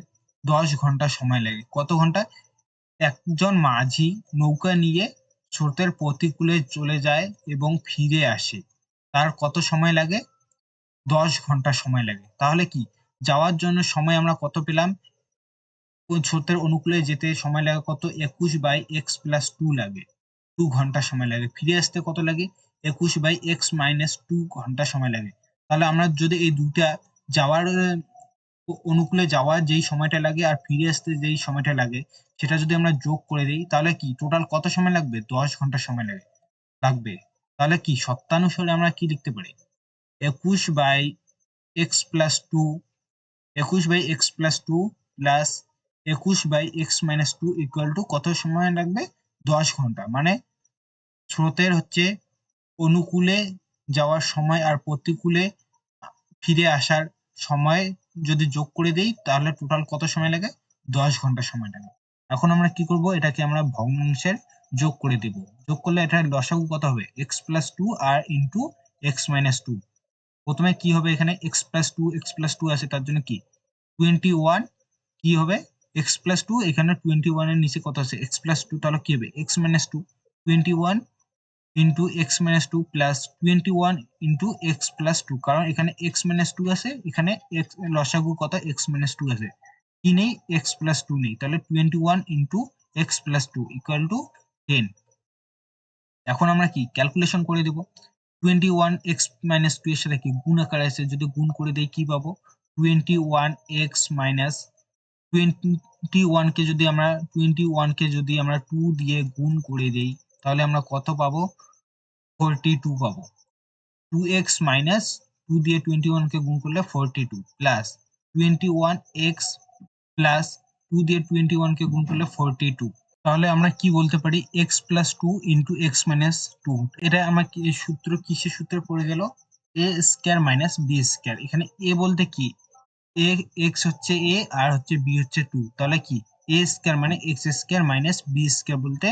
10 ঘন্টা সময় লাগে। কত ঘন্টা? একজন মাঝি নৌকা নিয়ে স্রোতের প্রতিকূলে চলে যায় এবং ফিরে আসে। তার কত সময় লাগে? 10 ঘন্টা সময় লাগে। তাহলে কি যাওয়ার জন্য সময় আমরা কত পেলাম? ওই স্রোতের অনুকূলে যেতে সময় লাগে কত? 21 বাই x প্লাস 2 লাগে। 2 ঘন্টা সময় লাগে। ফিরে আসতে কত লাগে? 21 বাই x মাইনাস 2 ঘন্টা সময় লাগে। তাহলে আমরা যদি এই দুটা যাওয়ার অনুকূলে যাওয়ার যেই সময়টা লাগে আর ফিরে আসতে যেই সময়টা লাগে সেটা যদি আমরা যোগ করে দিই, তাহলে কি টোটাল কত সময় লাগবে? 10 ঘন্টা সময় লাগবে। তাহলে কি সত্যানুসারে আমরা কি লিখতে পারি? 21 by x plus 2, 21 by x plus 2 plus 21 by x minus 2 equal to কত সময় লাগবে? 10 ঘন্টা। মানে স্রোতের হচ্ছে অনুকূলে যাওয়ার সময় আর প্রতিকূলে ফিরে আসার সময় যদি যোগ করে দেই, তাহলে টোটাল কত সময় লাগে? 10 ঘন্টা সময় লাগে। এখন আমরা কি করব? এটাকে আমরা ভগ্নাংশের যোগ করে দেব। যোগ করলে এটার লসাগু কত হবে? x প্লাস 2 আর ইনটু x মাইনাস 2। প্রথমে কি হবে? এখানে x প্লাস 2 আছে, তার জন্য কি 21 কি হবে? x প্লাস 2, এখানে 21 এর নিচে কত আছে? x প্লাস 2, তাহলে কি হবে? x minus 2। 21 into x minus 2 plus 21 into x plus 2, কারণ এখানে x মাইনাস 2 আছে, এখানে x লসাগু কত? x মাইনাস 2 আছে, কি নেই? x প্লাস 2 নেই। তাহলে 21 into x plus 2 equal two 10। এখন আমরা কি ক্যালকুলেশন করে দেব? 21 x মাইনাস 2 এর সাথে কি গুণ আকারে আছে, যদি গুণ করে দেই কি পাবো? 21 x মাইনাস 21 কে যদি আমরা 2 দিয়ে গুণ করে দেই তাহলে আমরা কত পাবো? 42 পাবো। 2x মাইনাস 2 দিয়ে 21 কে গুণ করলে 42 প্লাস 21x প্লাস 2 দিয়ে 21 কে গুণ করলে 42। তাহলে আমরা কি বলতে পারি? x plus 2 into x minus 2। এটা আমার কি সূত্র, কিসের সূত্রে পড়ে গেল? a square minus b square. এখানে a বলতে কি? a x হচ্ছে a আর হচ্ছে b হচ্ছে 2। তাহলে কি a স্কয়ার মানে x square minus b square বলতে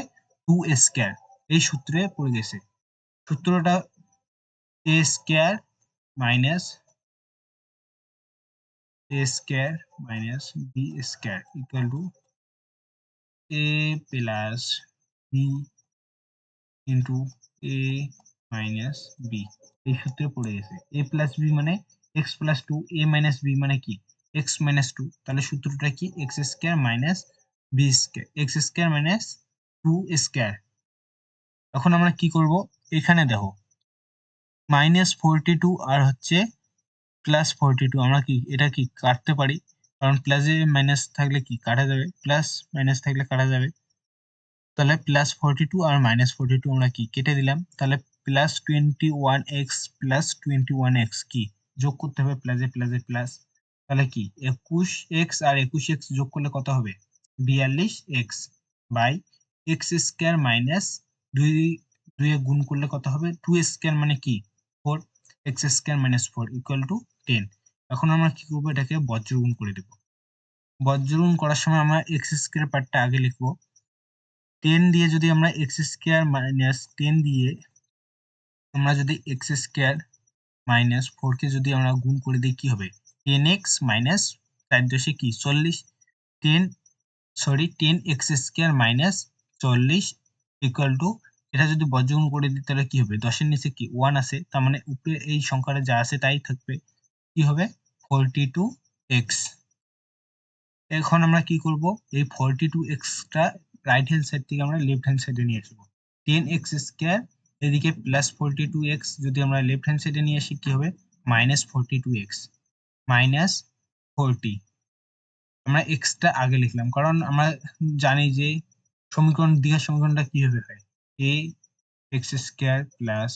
2 স্কয়ার। এই সূত্রে পড়ে গেছে। সূত্রটা a square minus a square minus b square equal two a plus b into a minus b। এই সূত্রে পড়ে গেছে। a প্লাস b মানে x plus 2, a minus b মানে কি? x minus 2। তাহলে সূত্রটা কি? x square minus b square, x square minus 2 square. এখন আমরা কি করব? এখানে দেখো মাইনাস 42 আর হচ্ছে প্লাস 42, আমরা কি এটা কি কাটতে পারি? কারণ প্লাসে মাইনাস থাকলে কি কাটা যাবে, প্লাস মাইনাস থাকলে কাটা যাবে। তাহলে প্লাস 42 আর মাইনাস 42 আমরা কি কেটে দিলাম। তাহলে প্লাস 21x প্লাস 21x কি যোগ করতে হবে, প্লাসে প্লাসে প্লাস। তাহলে কি 21x আর 21x যোগ করলে কত হবে? 42x by x square minus 2 2 এ গুণ করলে কত হবে? 2 স্কয়ার মানে কি 4, x square minus 4 equal to 10। এখন আমরা কি করব? এটাকে বজ্রগুণ করে দেব। বজ্রগুণ করার সময় আমরা x স্কয়ার পার্টটা আগে লিখবো। 10 দিয়ে যদি আমরা x স্কয়ার মাইনাস 10 দিয়ে আমরা যদি x স্কয়ার মাইনাস 4 কে যদি আমরা গুণ করে দিই কি হবে? 10x মাইনাস 4 দশে কি 40, 10x square minus 40 equal to, এটা যদি বজ্রগুণ করে দিই তাহলে কি হবে? 10 এর নিচে কি 1 আছে, তার মানে উপরে এই সংখ্যাটা যা আছে তাই থাকবে। কি হবে? 42x। এখন আমরা কি করব? এই 42x টা রাইট হ্যান্ড সাইড থেকে আমরা লেফট হ্যান্ড সাইডে নিয়ে আসবো। 10x স্কয়ার এদিকে প্লাস 42x যদি আমরা লেফট হ্যান্ড সাইডে নিয়ে আসি কি হবে? Minus 42x minus 40। আমরা x টা আগে লিখলাম কারণ আমরা জানি যে দ্বিঘাত সমীকরণটা কিভাবে হয়? a x square plus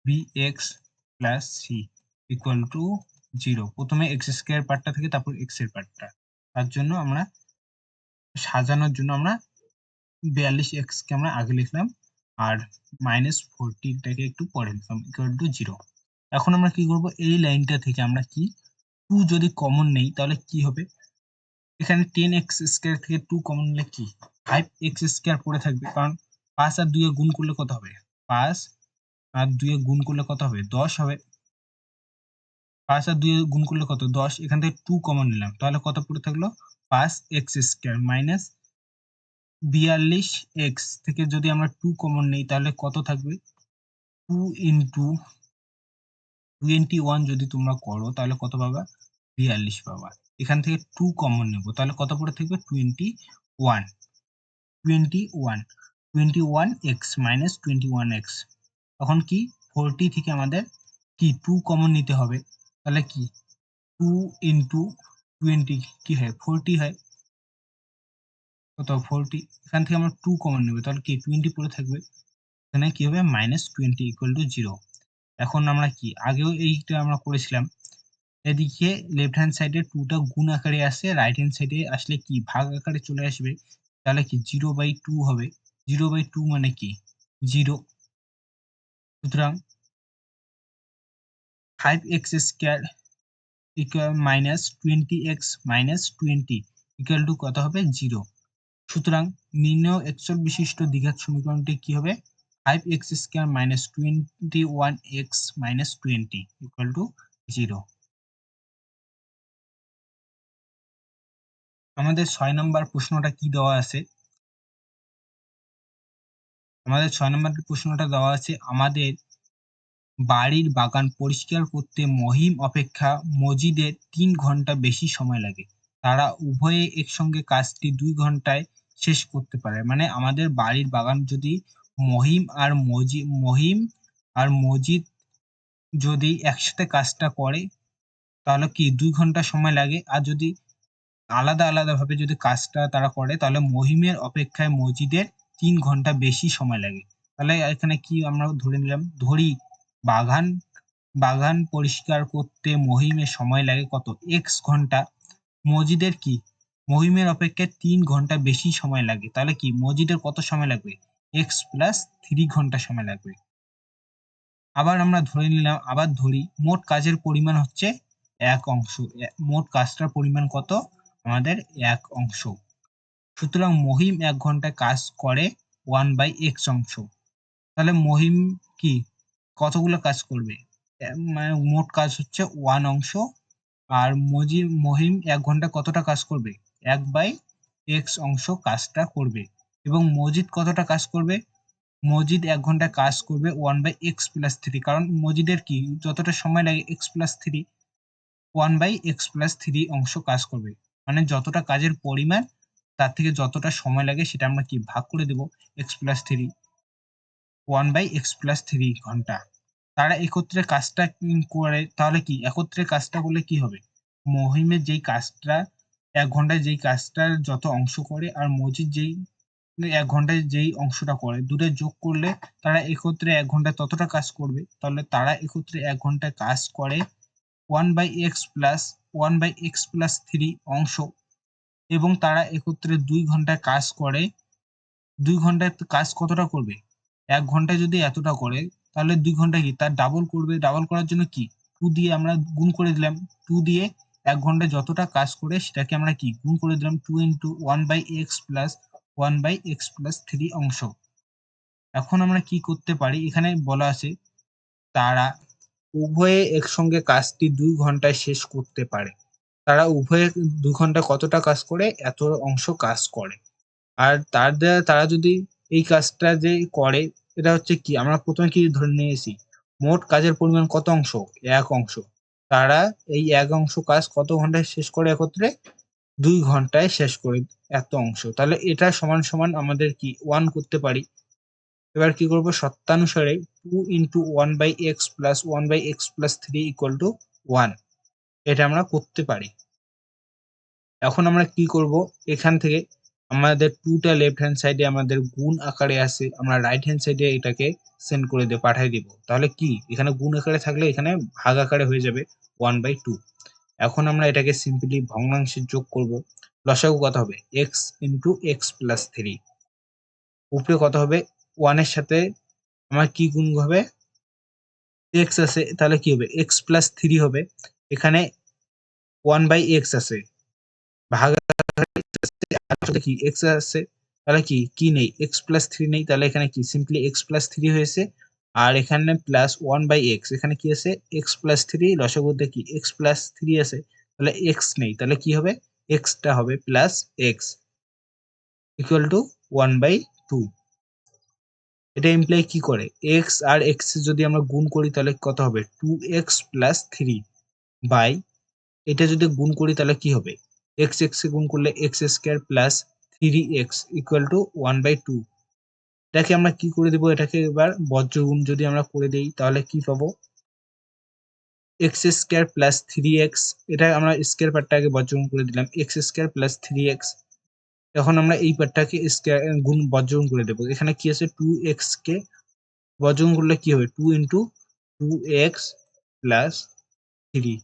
bx plus c equal to 0। প্রথমে x স্কয়ার পার্টটা থেকে তারপর x এর পার্টটা। তার জন্য আমরা সাজানোর জন্য আমরা 42x কে আমরা আগে লিখলাম আর মাইনাস 40টাকে একটু পরে লিখলাম ইকুয়াল টু 0। এখন আমরা কি করব? এই লাইনটা থেকে আমরা কি 2 যদি কমন নেই তাহলে কি হবে? এখানে 10x স্কয়ার থেকে 2 কমন নিলে কি 5x স্কয়ার পড়ে থাকবে, কারণ 5 আর 2 এ গুণ করলে কত হবে? 5 আর 2 এ গুণ করলে কত হবে? 10 হবে। 5 আর 2 এ গুণ করলে কত? 10। এখান থেকে 2 কমন নিলাম তাহলে কত পড়ে থাকলো? 5x স্কয়ার মাইনাস 42x থেকে যদি আমরা 2 কমন নেই তাহলে কত থাকবে? 2 ইন্টু 21 যদি তোমরা করো তাহলে কত পাবা? 42 পাবা। এখান থেকে 2 কমন নেব তাহলে কত পড়ে থাকবে? 21, 21x মাইনাস 21x। তখন কি 40 থেকে আমাদের কি 2 কমন নিতে হবে। তাহলে কি 2 ইন্টু 20 কি হয়? 40 হয়। কত? 40। এখান থেকে আমরা 2 কমন নেব তাহলে কি 20 পড়ে থাকবে। এখানে কি হবে? Minus 20 equal to 0। এখন আমরা কি আগেও এইটা আমরা করেছিলাম, এদিকে লেফট হ্যান্ড সাইডে 2 টা গুণ আকারে আসে, রাইট হ্যান্ড সাইডে আসলে কি ভাগ আকারে চলে আসবে। তাহলে কি 0/2 হবে। 0/2 মানে কি 0। সুতরাং 5x square equal minus 20x minus 20 equal to কত হবে? 0। সুতরাং নির্ণেয় এক্সক বিশিষ্ট দ্বিঘাত সমীকরণটি কি হবে? 5x square minus 21x minus 20 equal to 0। আমাদের 6 নম্বর প্রশ্নটা কি দেওয়া আছে? আমাদের 6 নম্বর প্রশ্নটা দেওয়া আছে, আমাদের বাড়ির বাগান পরিষ্কার করতে মহিম অপেক্ষা মজিদের 3 ঘন্টা বেশি সময় লাগে। তারা উভয়ে একসঙ্গে কাজটি 2 ঘন্টায় শেষ করতে পারে। মানে আমাদের বাড়ির বাগান যদি মহিম আর মজিদ যদি একসাথে কাজটা করে তাহলে কি 2 ঘন্টা সময় লাগে। আর যদি আলাদা আলাদা ভাবে যদি কাজটা তারা করে তাহলে মহিমের অপেক্ষায় মজিদের 3 ঘন্টা বেশি সময় লাগে। তাহলে এখানে কি আমরা ধরে নিলাম, ধরি বাগান বাগান পরিষ্কার করতে মহিমের সময় লাগে কত, এক্স ঘন্টা। মজিদের কি মহিমের অপেক্ষায় 3 ঘন্টা বেশি সময় লাগে, তাহলে কি মজিদের কত সময় লাগবে, এক্স প্লাস 3 ঘন্টা সময় লাগবে। আবার আমরা ধরে নিলাম, আবার ধরি মোট কাজের পরিমাণ হচ্ছে 1 অংশ। মোট কাজটার পরিমাণ কত, আমাদের 1 অংশ। সুতরাং মহিম 1 ঘন্টায় কাজ করে 1/x অংশ। তাহলে মহিম কি কতগুলো কাজ করবে, মানে মোট কাজ হচ্ছে 1 অংশ। আর মহিম 1 ঘন্টায় কতটা কাজ করবে, 1/x অংশ কাজটা করবে। এবং মজিদ কতটা কাজ করবে, মজিদ 1 ঘন্টায় কাজ করবে 1/x প্লাস 3, কারণ মজিদের কি যতটা সময় লাগে x প্লাস 3, 1/x প্লাস 3 অংশ কাজ করবে। মানে যতটা কাজের পরিমাণ তার থেকে যতটা সময় লাগে সেটা আমরা কি ভাগ করে দেব, x প্লাস 3, 1/x প্লাস 3 ঘন্টা। তারা একত্রে কাজটা করে, তাহলে কি একত্রে কাজটা করলে কি হবে, মহিমের যেই কাজটা 1 ঘন্টায় যেই কাজটার যত অংশ করে আর মজিদ যেই 1 ঘন্টায় যেই অংশটা করে, দুটো যোগ করলে তারা একত্রে 1 ঘন্টায় ততটা কাজ করবে। তাহলে তারা একত্রে 1 ঘন্টায় কাজ করে 1/x প্লাস 3 অংশ। এবং তারা একত্রে 2 ঘন্টায় কাজ করে, 2 ঘন্টায় কাজ কতটা করবে, 1 ঘন্টায় যদি এতটা করে তাহলে 2 ঘন্টায় কি তার ডাবল করবে। ডাবল করার জন্য কি 2 দিয়ে আমরা গুণ করে দিলাম, 2 দিয়ে 1 ঘন্টায় যতটা কাজ করে সেটাকে আমরা কি গুণ করে দিলাম 2 ইন্টু 1/x প্লাস 3 অংশ। এখন আমরা কি করতে পারি, এখানে বলা আছে তারা উভয়ে একসঙ্গে কাজটি 2 ঘন্টায় শেষ করতে পারে। তারা উভয়ে 2 ঘন্টায় কতটা কাজ করে, এত অংশ কাজ করে। আর তারা যদি এই কাজটা যে করে, এটা হচ্ছে কি আমরা প্রথমে কি ধরে নিয়েছি, মোট কাজের পরিমাণ কত অংশ, 1 অংশ। তারা এই 1 অংশ কাজ কত ঘন্টায় শেষ করে একত্রে, 2 ঘন্টায় শেষ করে এত অংশ। তাহলে এটা সমান সমান আমাদের কি 1 করতে পারি। এবার কি করব, সত্যানুসারে 2 into 1/x plus 1/x plus 3 equal to 1, এটা আমরা করতে পারি। এখন আমরা কি করব, এখান থেকে আমাদের 2 টা লেফট হ্যান্ড সাইডে আমাদের গুণ আকারে আছে, আমরা রাইট হ্যান্ড সাইডে এটাকে সেন্ড করে দিয়ে পাঠিয়ে দিব। তাহলে কি এখানে গুণ আকারে থাকলে এখানে ভাগ আকারে হয়ে যাবে 1/2। এখন আমরা এটাকে সিম্পলি ভগ্নাংশে যোগ করব। লসাগু কত হবে, x ইন্টু এক্স প্লাস 3। উপরে কত হবে, 1 এর সাথে আমার কি গুণ হবে, x আছে, তাহলে কি হবে x প্লাস 3 হবে। এখানে 1/x আছে, ভাগ আসলে কি x আছে, তাহলে কি কি নেই, x প্লাস 3 নেই, তাহলে এখানে কি সিম্পলি x প্লাস 3 হয়েছে। আর এখানে প্লাস 1/x, এখানে কি আছে x প্লাস 3, লসাগুতে কি x প্লাস 3 আছে, তাহলে x নেই, তাহলে কি হবে, x টা হবে প্লাস x ইকুয়াল টু 1/2। এটা ইমপ্লাই কি করে, x আর x যদি আমরা গুণ করি তাহলে কত হবে, 2x প্লাস 3 বাই, এটা যদি গুণ করি তাহলে কি হবে, x x এ গুণ করলে x square plus 3x equal to 1/2। এটাকে আমরা কি করে দেব, এটাকে এবার বজ্রগুণ যদি আমরা করে দেই তাহলে কি পাবো, x স্কয়ার প্লাস 3x, এটা আমরা স্কয়ার পার্টটা আগে বজ্রগুণ করে দিলাম, x স্কয়ার প্লাস 3x। এখন আমরা এই পার্টটাকে স্কয়ার গুণ বজ্রগুণ করে দেব। এখানে কি আছে 2x কে বজ্রগুণ করলে কি হবে, 2 ইন্টু 2x প্লাস 3,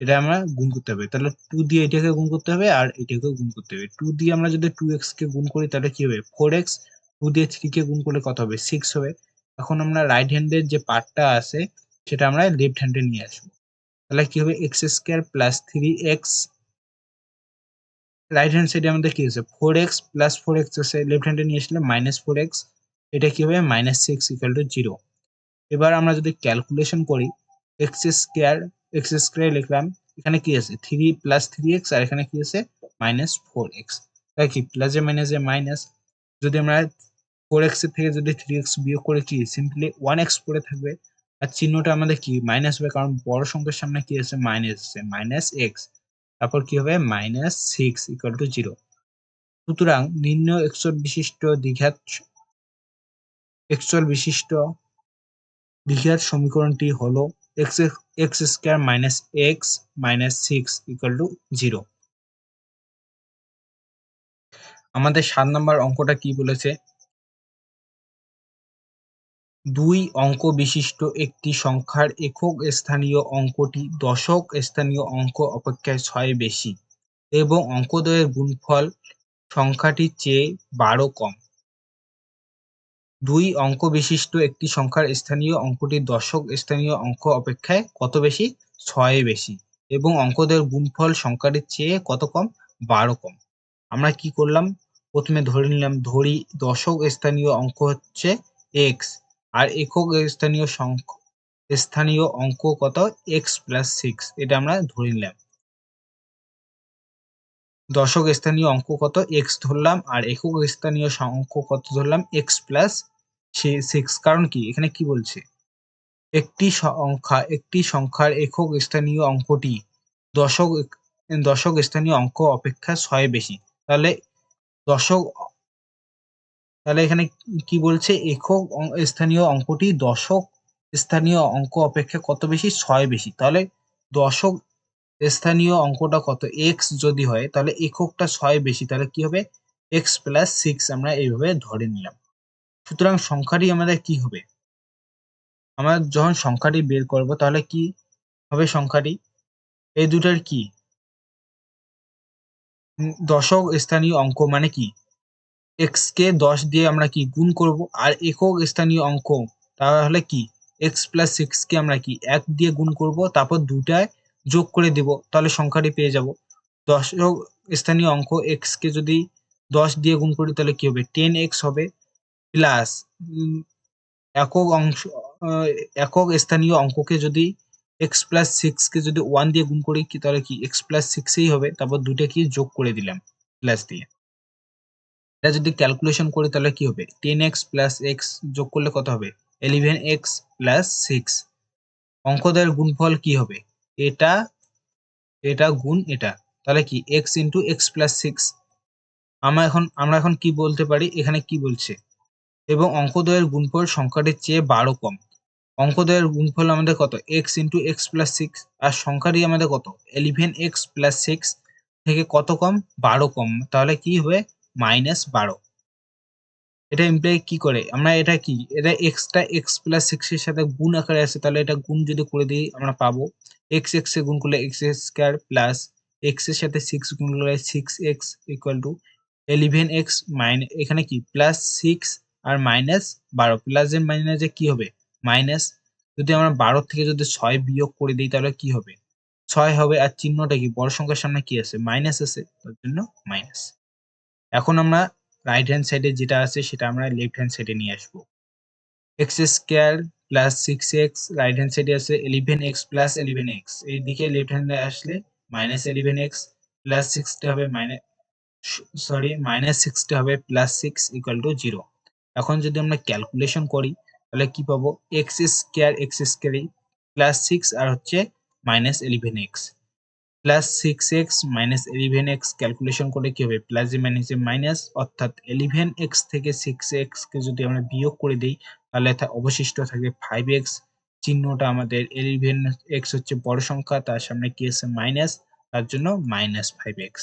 এটা আমরা গুণ করতে হবে। তাহলে 2 দিয়ে এটাকে গুণ করতে হবে আর এটাকেও গুণ করতে হবে। 2 দিয়ে আমরা যদি 2x কে গুণ করি তাহলে কি হবে 4x, 2 দিয়ে 3 কে গুণ করলে কত হবে 6 হবে। এখন আমরা রাইট হ্যান্ডের যে পার্টটা আছে সেটা আমরা লেফট হ্যান্ডে নিয়ে আসবো। তাহলে কি হবে x square plus 3x, right hand সাইডে আমাদের কি আছে 4x প্লাস 4x আছে, লেফট হ্যান্ডে নিয়ে আসলে মাইনাস 4x, এটা কি হবে মাইনাস 6 ইকুয়াল টু 0। এবার আমরা যদি ক্যালকুলেশন করি, এক্স স্কয়ার লিখলাম, এখানে কি আছে 3 প্লাস 3x আর এখানে কি আছে মাইনাস 4x, তাই কি প্লাসে মাইনাসে মাইনাস। যদি আমরা 4x এর থেকে যদি 3x বিয়োগ করে কি সিম্পলি 1x পড়ে থাকবে। আর চিহ্নটা আমাদের কি মাইনাস হবে, কারণ বড় সংখ্যার সামনে কি আছে মাইনাস আছে, মাইনাস এক্স, তারপর কি হবে মাইনাস 6 ইকুয়াল টু 0। সুতরাং নির্ণয় এক্সল বিশিষ্ট দ্বিঘাত সমীকরণটি হলো x square minus x minus 6 equal to 0। আমাদের 7 নম্বর অঙ্কটা কি বলেছে, 2 অঙ্ক বিশিষ্ট একটি সংখ্যার একক স্থানীয় অঙ্কটি দশক স্থানীয় অঙ্ক অপেক্ষায় 6 বেশি এবং অঙ্কদ্বয়ের গুণফল সংখ্যাটির চেয়ে 12 কম। 2 অঙ্ক বিশিষ্ট একটি সংখ্যার স্থানীয় অঙ্কটি দশক স্থানীয় অঙ্ক অপেক্ষায় কত বেশি? 6 বেশি এবং অঙ্কদ্বয়ের গুণফল সংখ্যাটির চেয়ে কত কম? 12 কম। আমরা কি করলাম? প্রথমে ধরে নিলাম, ধরি দশক স্থানীয় অঙ্ক হচ্ছে x আর একক স্থানীয় অঙ্ক কত? x প্লাস 6, এটা আমরা ধরে নিলাম। দশক স্থানীয় অঙ্ক কত? x ধরলাম আর একক স্থানীয় অঙ্ক কত ধরলাম? x plus 6। কারণ কি, এখানে কি বলছে, একটি সংখ্যার একক স্থানীয় অঙ্কটি দশক স্থানীয় অঙ্ক অপেক্ষা 6 বেশি। তাহলে দশক তাহলে এখানে কি বলছে, একক স্থানীয় অঙ্কটি দশক স্থানীয় অঙ্ক অপেক্ষা কত বেশি? 6 বেশি। তাহলে দশক স্থানীয় অঙ্কটা কত? x যদি হয় তাহলে এককটা 6 বেশি, তাহলে কি হবে? x প্লাস 6 আমরা এইভাবে ধরে নিলাম। সুতরাং সংখ্যাটি আমাদের কি হবে? আমরা যখন সংখ্যাটি বের করব তাহলে কি হবে সংখ্যাটি? এই দুটার কি দশক স্থানীয় অঙ্ক মানে কি, x কে 10 দিয়ে আমরা কি গুণ করব আর একক স্থানীয় অঙ্ক তাহলে কি x প্লাস 6 কে আমরা কি 1 দিয়ে গুণ করব, তারপর দুটায় যোগ করে দেব, তাহলে সংখ্যাটি পেয়ে যাব। দশক স্থানীয় অঙ্ক x কে যদি 10 দিয়ে গুণ করি তাহলে কি হবে? 10x হবে প্লাস একক অংশ একক স্থানীয় অঙ্ককে যদি x প্লাস 6 কে যদি 1 দিয়ে গুণ করি কি তাহলে কি x প্লাস 6 এই হবে, তারপর দুটো কি যোগ করে দিলাম প্লাস দিয়ে। এটা যদি ক্যালকুলেশন করি তাহলে কি হবে? 10x প্লাস x যোগ করলে কত হবে? 11x plus 6। অঙ্কদ্বয়ের গুণফল কি হবে? এটা এটা গুণ এটা, তাহলে কি x ইন্টু x প্লাস 6। আমরা এখন কি বলতে পারি, এখানে কি বলছে, এবং অঙ্কদ্বয়ের গুণফল সংখ্যাটির চেয়ে 12 কম। অঙ্কদ্বয়ের গুণফল আমাদের কত? x ইন্টু x প্লাস 6 আর সংখ্যাটি আমাদের কত? 11x প্লাস 6 থেকে কত কম? 12 কম। তাহলে কি হবে? -12। এটা ইমপ্লাই কি করে, আমরা এটা কি, এটা এক্সটা x প্লাস 6 এর সাথে গুণ আকারে আছে, তাহলে এটা গুণ যদি করে দিই আমরা পাবো x এ গুণ করলে x স্কয়ার প্লাস x এর সাথে 6 গুণ করলে 6x ইকুয়াল টু 11x এখানে কি প্লাস 6 আর মাইনাস 12, প্লাস এর মাইনাসে কি হবে? মাইনাস। যদি আমরা 12 থেকে যদি 6 বিয়োগ করে দিই তাহলে কি হবে? 6 হবে আর চিহ্নটা কি, বড় সংখ্যার সামনে কি আছে? মাইনাস আছে, তার জন্য মাইনাস। এখন আমরা রাইট হ্যান্ড সাইডে যেটা আছে সেটা আমরা লেফট হ্যান্ড সাইডে নিয়ে আসবো। x square plus 6x right hand সাইডে আছে 11x প্লাস 11x, এই দিকে লেফট হ্যান্ডে আসলে মাইনাস 11x প্লাস 6 টা হবে মাইনাস 6 টা হবে প্লাস 6 ইকুয়াল টু 0। এখন যদি আমরা ক্যালকুলেশন করি তাহলে কি পাবো? x স্কয়ার প্লাস 6 আর হচ্ছে minus 11x plus 6x minus 11x calculation করে কি হবে? প্লাস এ মাইনাস এ মাইনাস, অর্থাৎ 11x থেকে 6x কে যদি আমরা বিয়োগ করে দেই তাহলে অবশিষ্ট থাকে 5x। চিহ্নটা আমাদের 11x হচ্ছে বড় সংখ্যা, তার সামনে কি আছে? মাইনাস, তার জন্য মাইনাস 5x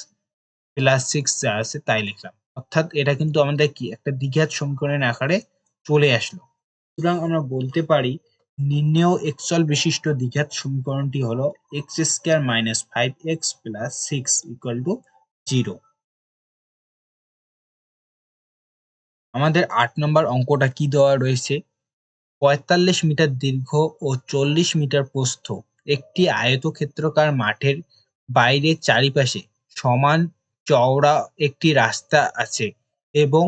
প্লাস 6 যা আছে তাই লিখলাম। অর্থাৎ এটা কিন্তু আমাদের কি একটা দ্বিঘাত সমীকরণের আকারে চলে আসলো। সুতরাং আমরা বলতে পারি নির্ণেয় একচল বিশিষ্ট দ্বিঘাত সমীকরণটি হলো x square minus 5x plus 6 equal to 0। আমাদের 8 নম্বর অঙ্কটা কি দেওয়া রয়েছে? 45 মিটার দীর্ঘ ও 40 মিটার প্রস্থ একটি আয়তক্ষেত্রাকার মাঠের বাইরে চারিপাশে সমান চওড়া একটি রাস্তা আছে এবং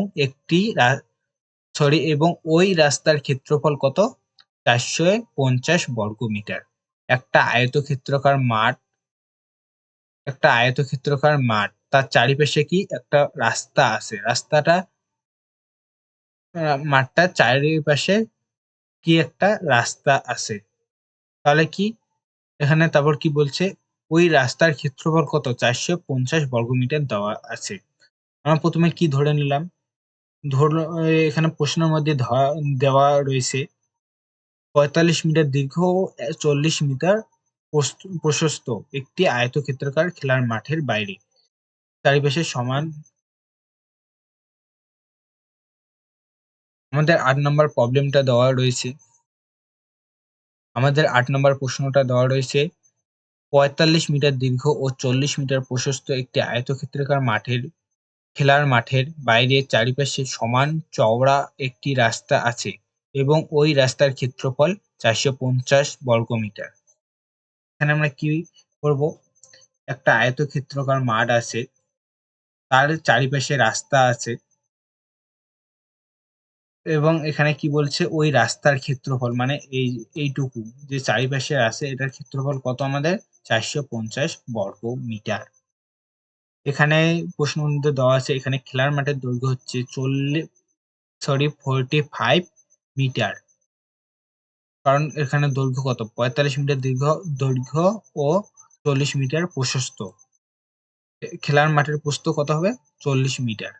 এবং ওই রাস্তার ক্ষেত্রফল কত? 450 বর্গমিটার। একটা আয়তক্ষেত্রাকার মাঠ, তার চারিপাশে কি একটা রাস্তা আছে, মাঠটার চারিপাশে কি একটা রাস্তা আছে, তাহলে কি এখানে তারপর কি বলছে? ওই রাস্তার ক্ষেত্রফল কত? 450 বর্গমিটার দেওয়া আছে। আমরা প্রথমে কি ধরে নিলাম, এখানে প্রশ্নের মধ্যে দেওয়া রয়েছে 45 মিটার দীর্ঘ ও 40 মিটার প্রশস্ত একটি আয়তক্ষেত্রাকার খেলার মাঠের বাইরে চারিপাশে সমান আমাদের 8 নম্বর প্রবলেমটা দেওয়া রয়েছে। আমাদের 8 নম্বর প্রশ্নটা দেওয়া রয়েছে ৪৫ মিটার দীর্ঘ ও ৪০ মিটার প্রশস্ত একটি আয়তক্ষেত্রাকার খেলার মাঠের বাইরে চারিপাশে সমান চওড়া একটি রাস্তা আছে এবং ওই রাস্তার ক্ষেত্রফল ৪৫০ বর্গমিটার। এখানে আমরা কি করব, একটা আয়তক্ষেত্রাকার মাঠ আছে, তার চারিপাশে রাস্তা আছে এবং এখানে কি বলছে ওই রাস্তার ক্ষেত্রফল মানে এইটুকু যে চারিপাশে আছে এটার ক্ষেত্রফল কত আমাদের ৪৫০ বর্গ মিটার। এখানে প্রশ্ন মধ্যে দেওয়া আছে এখানে খেলার মাঠের দৈর্ঘ্য হচ্ছে 45 মিটার, কারণ এখানে দৈর্ঘ্য কত ৪৫ মিটার দৈর্ঘ্য ও ৪০ মিটার প্রশস্ত। খেলার মাঠের প্রস্থ কত হবে ৪০ মিটার।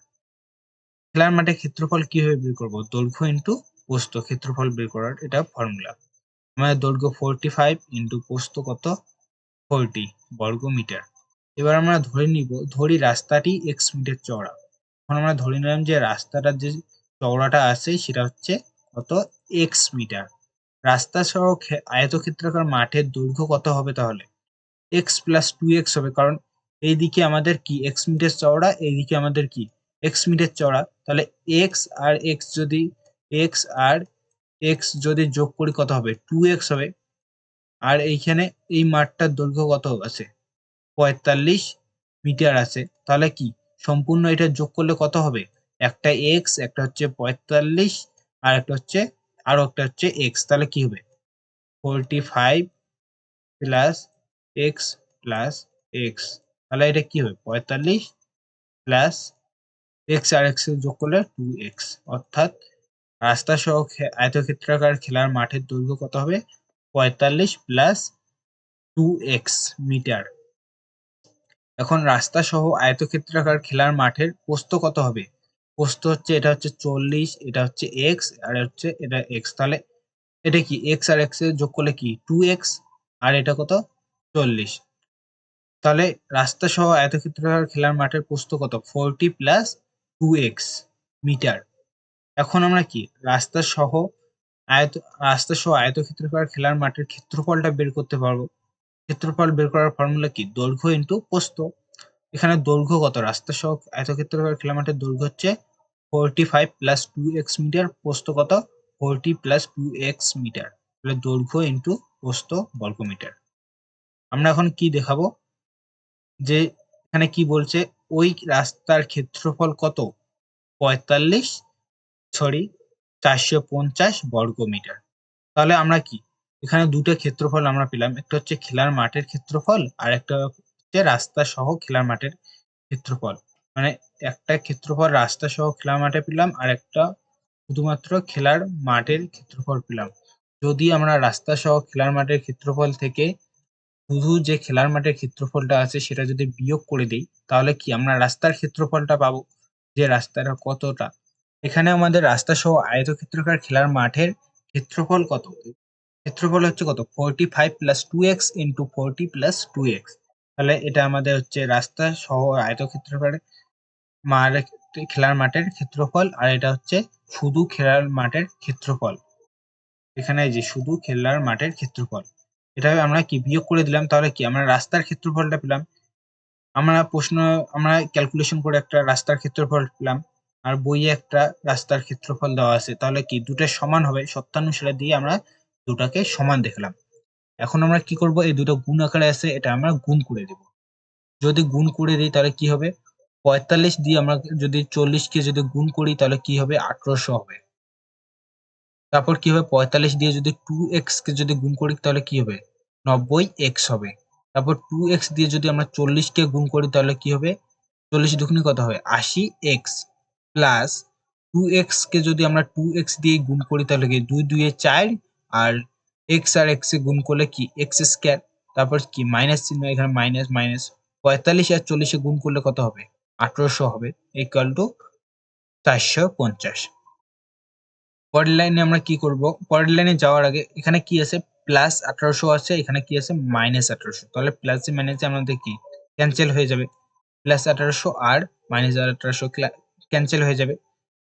খেলার মাঠের ক্ষেত্রফল কিভাবে বের করব, দৈর্ঘ্য ইন্টু প্রস্থ ক্ষেত্রফল বের করার এটা ফর্মুলা। আমাদের দৈর্ঘ্য 45 ইন্টু প্রস্থ কত 40 বর্গ মিটার। এবার আমরা ধরি রাস্তাটি x মিটার চওড়া। এখন আমরা ধরে নিলাম যে রাস্তাটার যে চওড়াটা আছে সেটা হচ্ছে কত x মিটার। রাস্তা সহ আয়তক্ষেত্রাকার মাঠের দৈর্ঘ্য কত হবে তাহলে x প্লাস 2x হবে, কারণ এইদিকে আমাদের কি x মিটার চওড়া, এইদিকে আমাদের কি x মিটার চওড়া, তাহলে x আর x যদি যোগ করি কত হবে 2x হবে। আর এইখানে এই মাঠটার দৈর্ঘ্য কত আছে ৪৫ মিটার আছে, তাহলে কি সম্পূর্ণ এটা যোগ করলে কত হবে, একটা x একটা হচ্ছে ৪৫ আর একটা হচ্ছে আরো একটা হচ্ছে x, তাহলে কি হবে 45 প্লাস x প্লাস x, তাহলে এটা কি হবে ৪৫ প্লাস x আর x যোগ করলে 2x, অর্থাৎ রাস্তা সহ আয়তক্ষেত্রাকার খেলার মাঠের দৈর্ঘ্য কত হবে ৪৫ প্লাস 2x মিটার। এখন রাস্তা সহ আয়তক্ষেত্রাকার খেলার মাঠের প্রস্থ কত হবে, প্রস্থ হচ্ছে এটা হচ্ছে ৪০, এটা হচ্ছে x আর হচ্ছে এটা x, তাহলে এটা কি x আর x এর যোগ করলে কি 2x আর এটা কত ৪০, তাহলে রাস্তা সহ আয়তক্ষেত্রাকার খেলার মাঠের প্রস্থ কত 40 প্লাস 2x মিটার। এখন আমরা কি রাস্তা সহ আয়তক্ষেত্রাকার খেলার মাঠের ক্ষেত্রফলটা বের করতে পারবো। ক্ষেত্রফল বের করার ফর্মুলা কি দৈর্ঘ্য ইন্টু প্রস্থ। এখানে দৈর্ঘ্য কত রাস্তা সহ আয়তক্ষেত্রাকার খেলার মাঠের দৈর্ঘ্য হচ্ছে 45 প্লাস 2x মিটার, প্রস্থ কত 40 প্লাস 2x মিটার, তাহলে দৈর্ঘ্য ইন্টু প্রস্থ বর্গমিটার। আমরা এখন কি দেখাবো যে এখানে কি বলছে ওই রাস্তার ক্ষেত্রফল কত 450 বর্গ মিটার। তাহলে আমরা কি এখানে দুটো ক্ষেত্রফল আমরা পেলাম, একটা হচ্ছে খেলার মাঠের ক্ষেত্রফল আর একটা হচ্ছে রাস্তা সহ খেলার মাঠের ক্ষেত্রফল। মানে একটা ক্ষেত্রফল রাস্তা সহ খেলার মাঠে পেলাম আর একটা শুধুমাত্র খেলার মাঠের ক্ষেত্রফল পেলাম। যদি আমরা রাস্তা সহ খেলার মাঠের ক্ষেত্রফল থেকে শুধু যে খেলার মাঠের ক্ষেত্রফলটা আছে সেটা যদি বিয়োগ করে দিই তাহলে কি আমরা রাস্তার ক্ষেত্রফলটা পাবো, যে রাস্তাটা কতটা। এখানে আমাদের রাস্তা সহ আয়তক্ষেত্রাকার খেলার মাঠের ক্ষেত্রফল কত, ক্ষেত্রফল হচ্ছে কত 45 plus 2x into 40 plus 2x, তাহলে এটা আমাদের হচ্ছে রাস্তা সহ আয়তক্ষেত্রাকার খেলার মাঠের ক্ষেত্রফল আর এটা হচ্ছে শুধু খেলার মাঠের ক্ষেত্রফল। এখানে যে শুধু খেলার মাঠের ক্ষেত্রফল, এটা আমরা কি বিয়োগ করে দিলাম তাহলে কি আমরা রাস্তার ক্ষেত্রফলটা পেলাম। আমরা ক্যালকুলেশন করে একটা রাস্তার ক্ষেত্রফল পেলাম আর বইয়ে একটা রাস্তার ক্ষেত্রফল দেওয়া আছে, তাহলে কি দুটো সমান হবে, সত্যানুসারে দিয়ে আমরা দুটাকে সমান দেখলাম। এখন আমরা কি করব, এই দুটো গুণ আকারে আছে এটা আমরা গুণ করে দেব। যদি গুণ করে দিই তাহলে কি হবে ৪৫ দিয়ে আমরা যদি ৪০ কে যদি গুণ করি তাহলে কি হবে ১৮০০ হবে। তারপর কি হবে ৪৫ দিয়ে যদি 2x কে যদি গুণ করি তাহলে কি হবে ৯০x হবে। তারপর 2x দিয়ে যদি আমরা ৪০ কে গুণ করি তাহলে কি হবে ৪০ দুগুণে কত হবে ৮০x প্লাস 2x কে যদি আমরা 2x দিয়ে গুণ করি তাহলে কি ২ ২ এ ৪ আর x আর x এ গুণ করলে কি x স্কয়ার, তারপর কি মাইনাস চিহ্ন এখানে মাইনাস মাইনাস ৪৫ আর ৪০ এ গুণ করলে কত হবে ১৮০০ হবে ইকুয়াল টু ৪৫০। পরের লাইনে আমরা কি করব, পরের লাইনে যাওয়ার আগে এখানে কি আছে প্লাস ১৮০০ আছে, এখানে কি আছে মাইনাস ১৮০০, তাহলে প্লাস এ মাইনাসে আমাদের কি ক্যান্সেল হয়ে যাবে, প্লাস ১৮০০ আর মাইনাস ১৮০০ ক্যান্সেল হয়ে যাবে।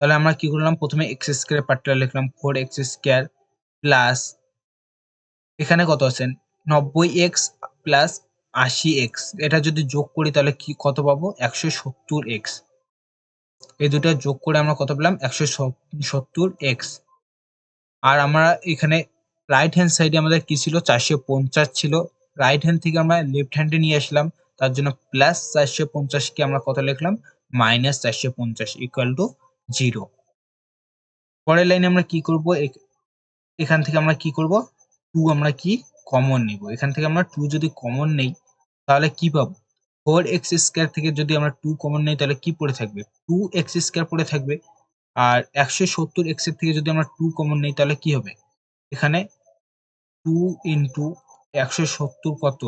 তাহলে আমরা কি করলাম, প্রথমে এক্স স্কোয়ার পার্টটা লিখলাম 4x স্কোয়ার প্লাস এখানে কত আছে 90x প্লাস 80x, এটা যদি যোগ করি তাহলে কি কত পাবো 170x। এই দুটো যোগ করে আমরা কত পেলাম 170x। আর আমরা এখানে রাইট হ্যান্ড সাইডে আমাদের কি ছিল 450 ছিল, রাইট হ্যান্ড থেকে আমরা লেফট হ্যান্ডে নিয়ে আসলাম, তার জন্য প্লাস 450 কে আমরা কত লিখলাম মাইনাস 450 ইকুয়াল টু 0। পরের লাইনে আমরা কি করব, এখান থেকে আমরা কি করব 2 আমরা কি কমন নিব, এখান থেকে আমরা 2 যদি কমন নেই তাহলে কি পাবো 4x স্কয়ার থেকে যদি আমরা 2 কমন নেই তাহলে কি পড়ে থাকবে 2x স্কয়ার পড়ে থাকবে। আর 170x এর থেকে যদি আমরা 2 কমন নেই তাহলে কি হবে, এখানে 2 ইনটু 170 কত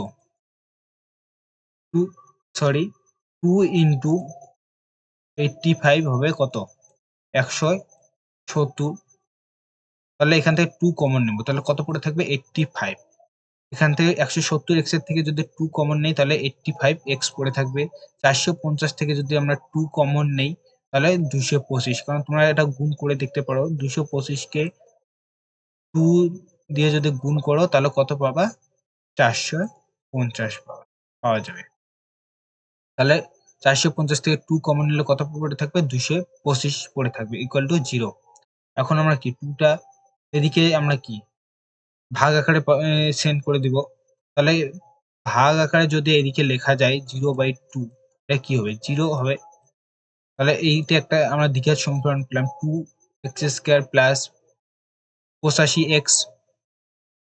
2 সরি 2 ইনটু 85 হবে কত 170। তাহলে এখান থেকে 2 কমন নেব তাহলে কত পড়ে থাকবে 85। এখান থেকে 170x এর থেকে যদি 2 কমন নেই তাহলে 85x পড়ে থাকবে। 450 থেকে যদি আমরা 2 কমন নেই তাহলে 225, কারণ তোমরা এটা গুণ করে দেখতে পারো 225 কে 2 দিয়ে যদি গুণ করো তাহলে কত পাবা 450 পাওয়া যাবে। তাহলে 450 থেকে 2 কমন নিলে কত পড়ে থাকবে 225 পড়ে থাকবে ইকুয়াল টু 0। এখন আমরা কি 2 টা এদিকে আমরা কি ভাগ আকারে সেন্ড করে দিব, তাহলে ভাগ আকারে যদি এদিকে লেখা যায় 0/2 এটা কি হবে 0 হবে। তাহলে এইটা একটা আমরা দ্বিঘাত সমীকরণ পেলাম 2x square plus 85x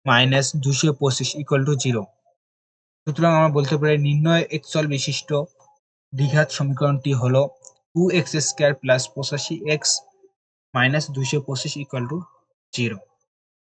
minus 225 equal to 0। সুতরাং আমরা বলতে পারি নির্ণয় একচল বিশিষ্ট দ্বিঘাত সমীকরণটি হলো 2x square plus 85x minus 225 equal to 0।